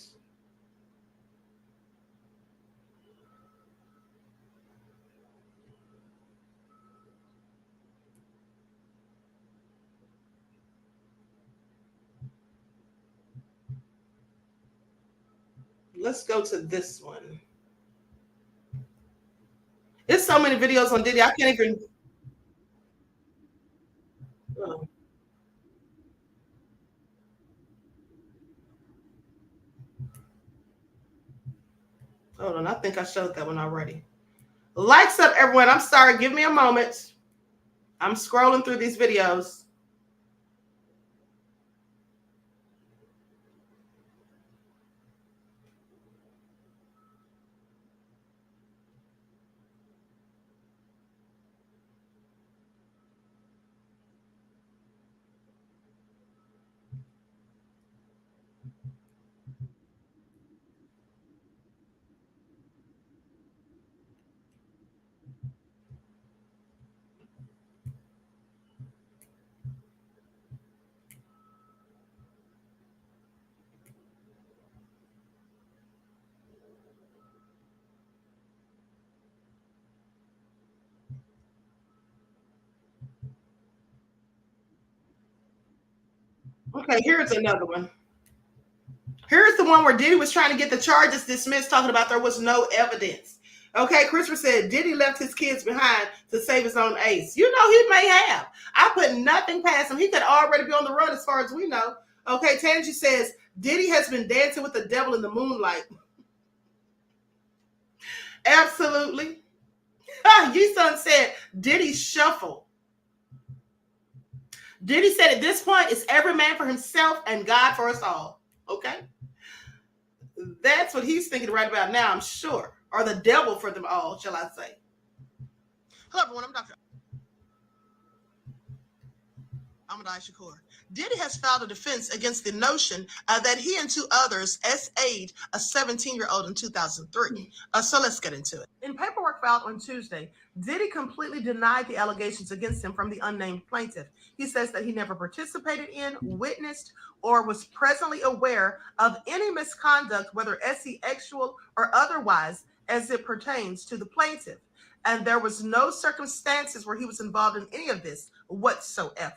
let's go to this one. There's so many videos on Diddy, I can't even. Oh. Hold on, I think I showed that one already. Lights up, everyone. I'm sorry. Give me a moment. I'm scrolling through these videos. Okay, here's another one. Here's the one where Diddy was trying to get the charges dismissed, talking about there was no evidence. Okay, Christopher said Diddy left his kids behind to save his own ace. You know, he may have. I put nothing past him. He could already be on the run as far as we know. Okay, Tangie says Diddy has been dancing with the devil in the moonlight. Absolutely. Yi-Sun said Diddy shuffle. Diddy said at this point, it's every man for himself and God for us all. Okay? That's what he's thinking right about now, I'm sure. Or the devil for them all, shall I say. Hello, everyone. I'm Dr. Ahmadiyyah Shakur. Diddy has filed a defense against the notion that he and two others SA'd a 17-year-old in 2003. So let's get into it. In paperwork filed on Tuesday, Diddy completely denied the allegations against him from the unnamed plaintiff. He says that he never participated in, witnessed, or was presently aware of any misconduct, whether sexual or otherwise, as it pertains to the plaintiff. And there was no circumstances where he was involved in any of this whatsoever.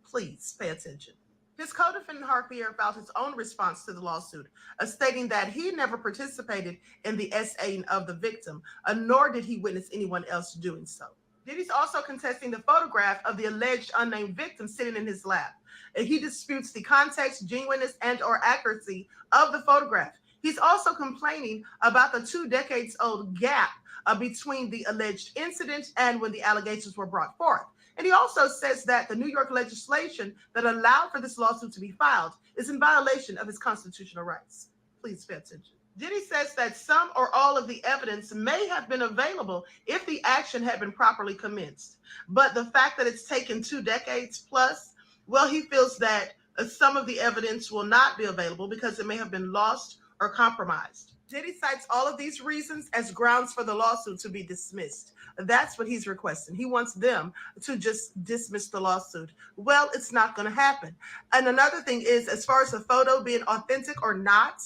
Please pay attention. His co-defendant, Harkier, filed his own response to the lawsuit, stating that he never participated in the SAing of the victim, nor did he witness anyone else doing so. Diddy's also contesting the photograph of the alleged unnamed victim sitting in his lap. He disputes the context, genuineness, and/or accuracy of the photograph. He's also complaining about the 2 decades-old gap between the alleged incident and when the allegations were brought forth. And he also says that the New York legislation that allowed for this lawsuit to be filed is in violation of his constitutional rights. Please pay attention. Diddy says that some or all of the evidence may have been available if the action had been properly commenced. But the fact that it's taken 2 decades plus, well, he feels that some of the evidence will not be available because it may have been lost or compromised. Diddy cites all of these reasons as grounds for the lawsuit to be dismissed. That's what he's requesting. He wants them to just dismiss the lawsuit. Well, it's not going to happen. And another thing is, as far as the photo being authentic or not,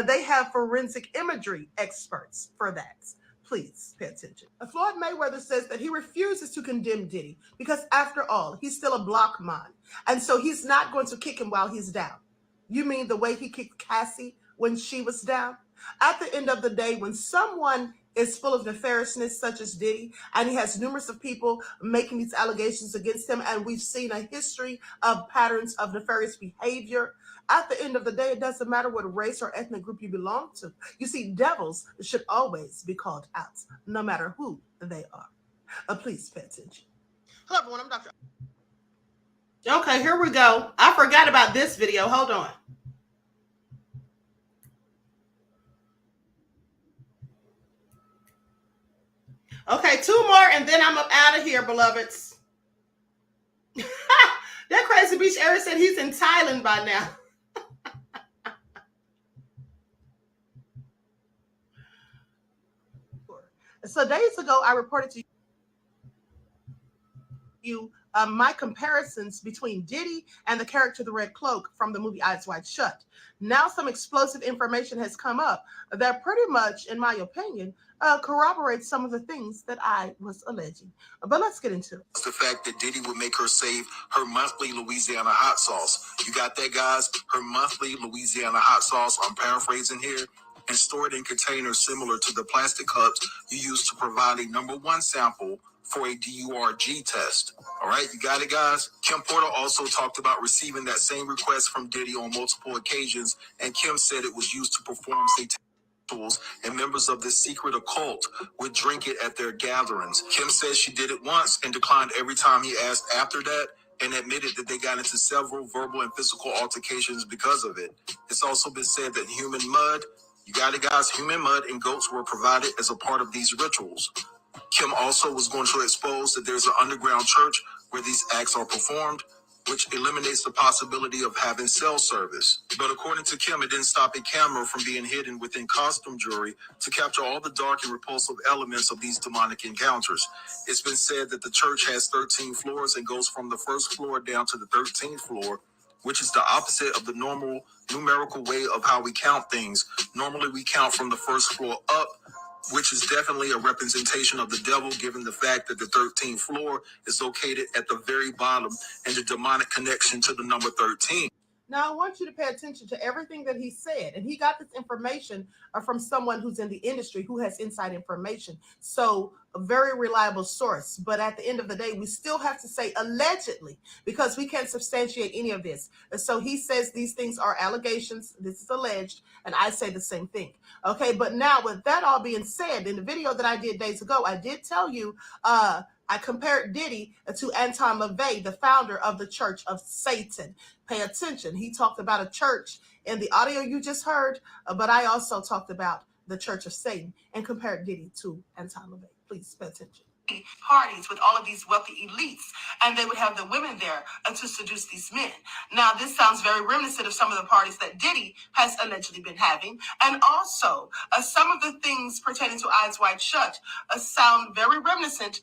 they have forensic imagery experts for that. Please pay attention. Floyd Mayweather says that he refuses to condemn Diddy because, after all, he's still a block man. And so he's not going to kick him while he's down. You mean the way he kicked Cassie when she was down? At the end of the day, when someone is full of nefariousness such as Diddy, and he has numerous of people making these allegations against him, and we've seen a history of patterns of nefarious behavior, at the end of the day, it doesn't matter what race or ethnic group you belong to. You see, devils should always be called out, no matter who they are. Please pay attention. Hello everyone, I'm Dr. Okay, here we go. I forgot about this video. Hold on. Okay, 2 more and then I'm up out of here, beloveds. That crazy beach area said he's in Thailand by now. So days ago, I reported to you my comparisons between Diddy and the character the Red Cloak from the movie Eyes Wide Shut. Now some explosive information has come up that pretty much, in my opinion, corroborates some of the things that I was alleging. But let's get into it. It's the fact that Diddy would make her save her monthly Louisiana hot sauce. You got that, guys? Her monthly Louisiana hot sauce, I'm paraphrasing here, and store it in containers similar to the plastic cups you use to provide a #1 sample for a DURG test. All right, you got it, guys? Kim Porter also talked about receiving that same request from Diddy on multiple occasions, and Kim said it was used to perform satanic rituals, and members of this secret occult would drink it at their gatherings. Kim says she did it once and declined every time he asked after that, and admitted that they got into several verbal and physical altercations because of it. It's also been said that human mud, you got it, guys, human mud and goats were provided as a part of these rituals. Kim also was going to expose that there's an underground church where these acts are performed, which eliminates the possibility of having cell service. But according to Kim, it didn't stop a camera from being hidden within costume jewelry to capture all the dark and repulsive elements of these demonic encounters. It's been said that the church has 13 floors and goes from the first floor down to the 13th floor, which is the opposite of the normal numerical way of how we count things. Normally we count from the first floor up, which is definitely a representation of the devil, given the fact that the 13th floor is located at the very bottom and the demonic connection to the number 13. Now, I want you to pay attention to everything that he said. And he got this information from someone who's in the industry who has inside information. So a very reliable source. But at the end of the day, we still have to say allegedly, because we can't substantiate any of this. And so he says these things are allegations. This is alleged. And I say the same thing. Okay, but now with that all being said, in the video that I did days ago, I did tell you, I compared Diddy to Anton LaVey, the founder of the Church of Satan. Pay attention. He talked about a church in the audio you just heard, but I also talked about the Church of Satan and compared Diddy to Anton LaVey. Please pay attention. Parties with all of these wealthy elites, and they would have the women there to seduce these men. Now, this sounds very reminiscent of some of the parties that Diddy has allegedly been having, and also some of the things pertaining to Eyes Wide Shut sound very reminiscent.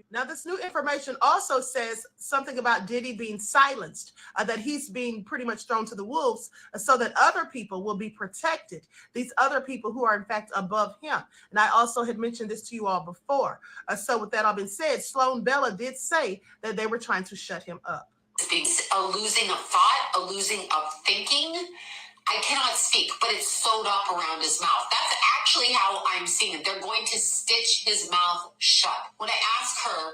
Now, this new information also says something about Diddy being silenced, that he's being pretty much thrown to the wolves so that other people will be protected, these other people who are in fact above him. And I also had mentioned this to you all before. So with that all being said, Sloan Bella did say that they were trying to shut him up. A losing of thought, a losing of thinking. I cannot speak, but it's sewed up around his mouth. That's actually how I'm seeing it. They're going to stitch his mouth shut. When I ask her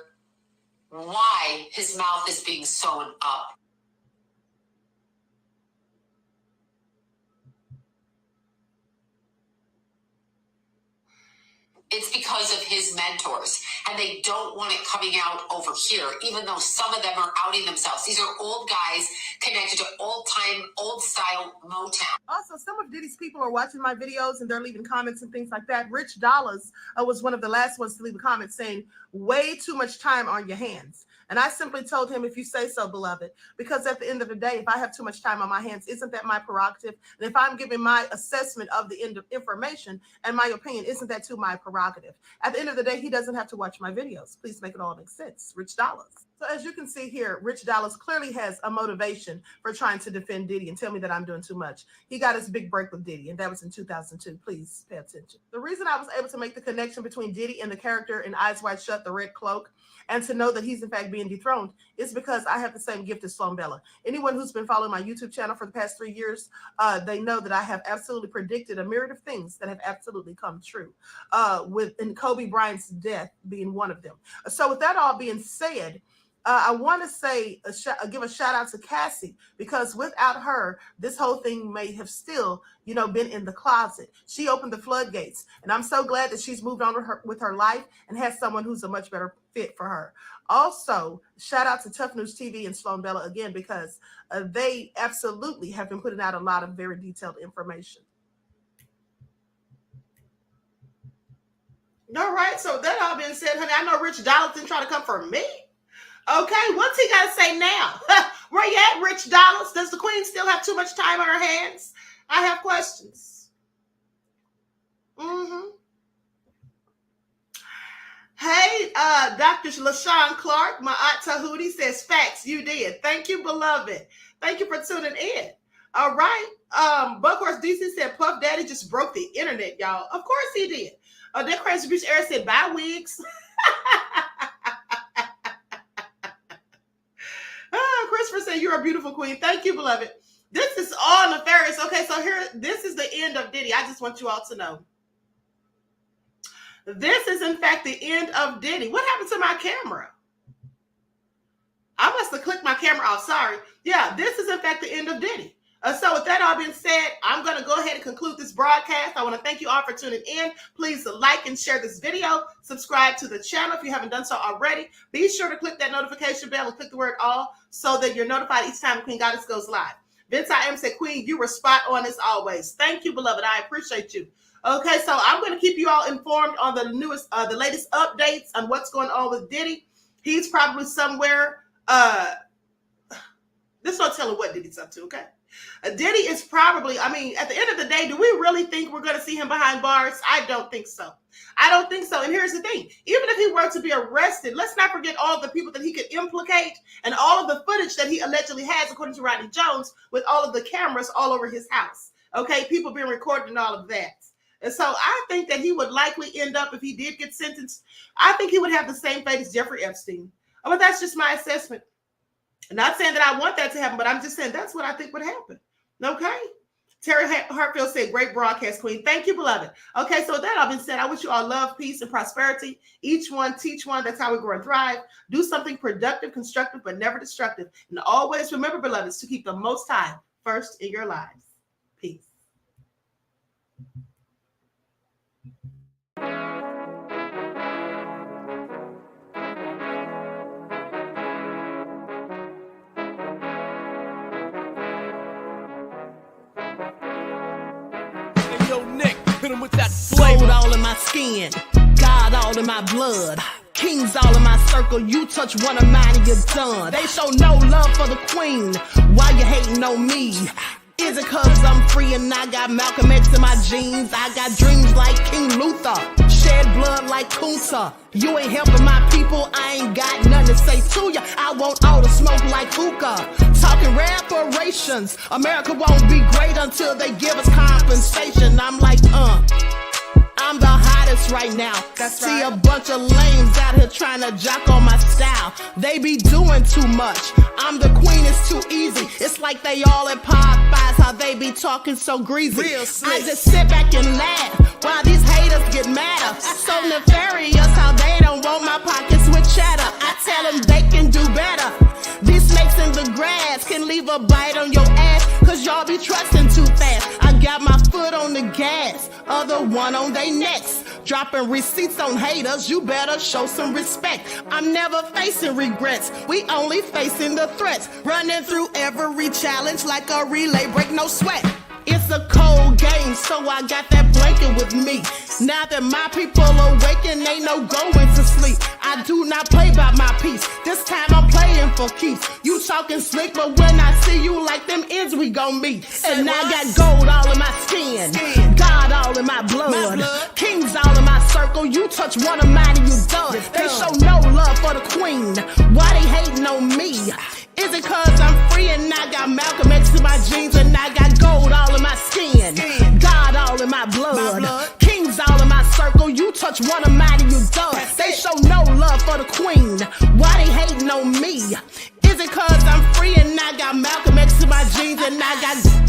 why his mouth is being sewn up, it's because of his mentors, and they don't want it coming out over here, even though some of them are outing themselves. These are old guys connected to old-time, old-style Motown. Also, some of Diddy's people are watching my videos, and they're leaving comments and things like that. Rich Dollars was one of the last ones to leave a comment saying, way too much time on your hands. And I simply told him, if you say so, beloved, because at the end of the day, if I have too much time on my hands, isn't that my prerogative? And if I'm giving my assessment of the end of information and my opinion, isn't that too my prerogative? At the end of the day, he doesn't have to watch my videos. Please make it all make sense. Rich Dollars. So as you can see here, Rich Dollars clearly has a motivation for trying to defend Diddy and tell me that I'm doing too much. He got his big break with Diddy, and that was in 2002. Please pay attention. The reason I was able to make the connection between Diddy and the character in Eyes Wide Shut, the Red Cloak, and to know that he's in fact being dethroned is because I have the same gift as Sloan Bella. Anyone who's been following my YouTube channel for the past 3 years, they know that I have absolutely predicted a myriad of things that have absolutely come true, with Kobe Bryant's death being one of them. So with that all being said, I want to say, give a shout out to Cassie, because without her, this whole thing may have still, been in the closet. She opened the floodgates, and I'm so glad that she's moved on with her life and has someone who's a much better fit for her. Also, shout out to Tough News TV and Sloan Bella again, because they absolutely have been putting out a lot of very detailed information. All right, so that all being said, honey, I know Rich Dollars trying to come for me. Okay, what's he got to say now? Where you at, Rich Dollars? Does the Queen still have too much time on her hands? I have questions. Hey, Dr. LaShawn Clark, my Aunt Tahuti says, facts, you did. Thank you, beloved. Thank you for tuning in. All right. Buckhorse DC said, Puff Daddy just broke the internet, y'all. Of course he did. That Crazy Bitch Air said, bye, wigs. Christopher said, you're a beautiful queen. Thank you, beloved. This is all nefarious. Okay, so this is the end of Diddy. I just want you all to know. This is, in fact, the end of Diddy. What happened to my camera? I must have clicked my camera off. Sorry. Yeah, this is, in fact, the end of Diddy. So with that all being said, I'm going to go ahead and conclude this broadcast. I want to thank you all for tuning in. Please like and share this video. Subscribe to the channel if you haven't done so already. Be sure to click that notification bell and click the word all so that you're notified each time Queen Goddess goes live. Vince I Am said, Queen, you were spot on as always. Thank you, beloved. I appreciate you. Okay, so I'm going to keep you all informed on the latest updates on what's going on with Diddy. He's probably somewhere. This won't tell him what Diddy's up to, okay? Diddy is probably, at the end of the day, do we really think we're going to see him behind bars? I don't think so. I don't think so. And here's the thing. Even if he were to be arrested, let's not forget all the people that he could implicate and all of the footage that he allegedly has, according to Rodney Jones, with all of the cameras all over his house. Okay, people being recorded and all of that. And so I think that he would likely end up, if he did get sentenced, I think he would have the same fate as Jeffrey Epstein. But that's just my assessment. I'm not saying that I want that to happen, but I'm just saying that's what I think would happen. Okay? Terry Hartfield said, great broadcast, Queen. Thank you, beloved. Okay, so with that all being said, I wish you all love, peace, and prosperity. Each one, teach one. That's how we grow and thrive. Do something productive, constructive, but never destructive. And always remember, beloveds, to keep the Most High first in your lives. Peace. Hit him with that flavor. Gold all in my skin, God all in my blood, kings all in my circle. You touch one of mine and you're done. They show no love for the queen. Why you hating on me? Is it cause I'm free and I got Malcolm X in my jeans? I got dreams like King Luther, shed blood like Kunsa. You ain't helping my people, I ain't got nothing to say to ya. I want all the smoke like hookah. Talking reparations, America won't be great until they give us compensation. I'm like, I'm the hottest right now. See a bunch of lames out here trying to jock on my style. They be doing too much. I'm the queen, it's too easy. It's like they all at Popeyes, how they be talking so greasy. I just sit back and laugh while these haters get madder. So nefarious how they don't want my pockets with cheddar. I tell them they can do better. These snakes in the grass can leave a bite on your ass, cause y'all be trusting too fast. I got my foot on the gas, other one on they necks. Dropping receipts on haters, you better show some respect. I'm never facing regrets, we only facing the threats. Running through every challenge like a relay, break no sweat. It's a cold game, so I got that blanket with me. Now that my people awaken, ain't no going to sleep. I do not play by my piece, this time I'm playing for keeps. You talking slick, but when I see you like them ends, we gon' meet. And I got gold all in my skin, God all in my blood, kings all in my circle. You touch one of mine and you done. They show no love for the queen. Why they hating on me? Is it cause I'm free and I got Malcolm X in my jeans and I got gold all in my skin, God all in my blood, kings all in my circle. You touch one of mine and you done. They show no love for the queen. Why they hating on me? Is it cause I'm free and I got Malcolm X in my jeans and I got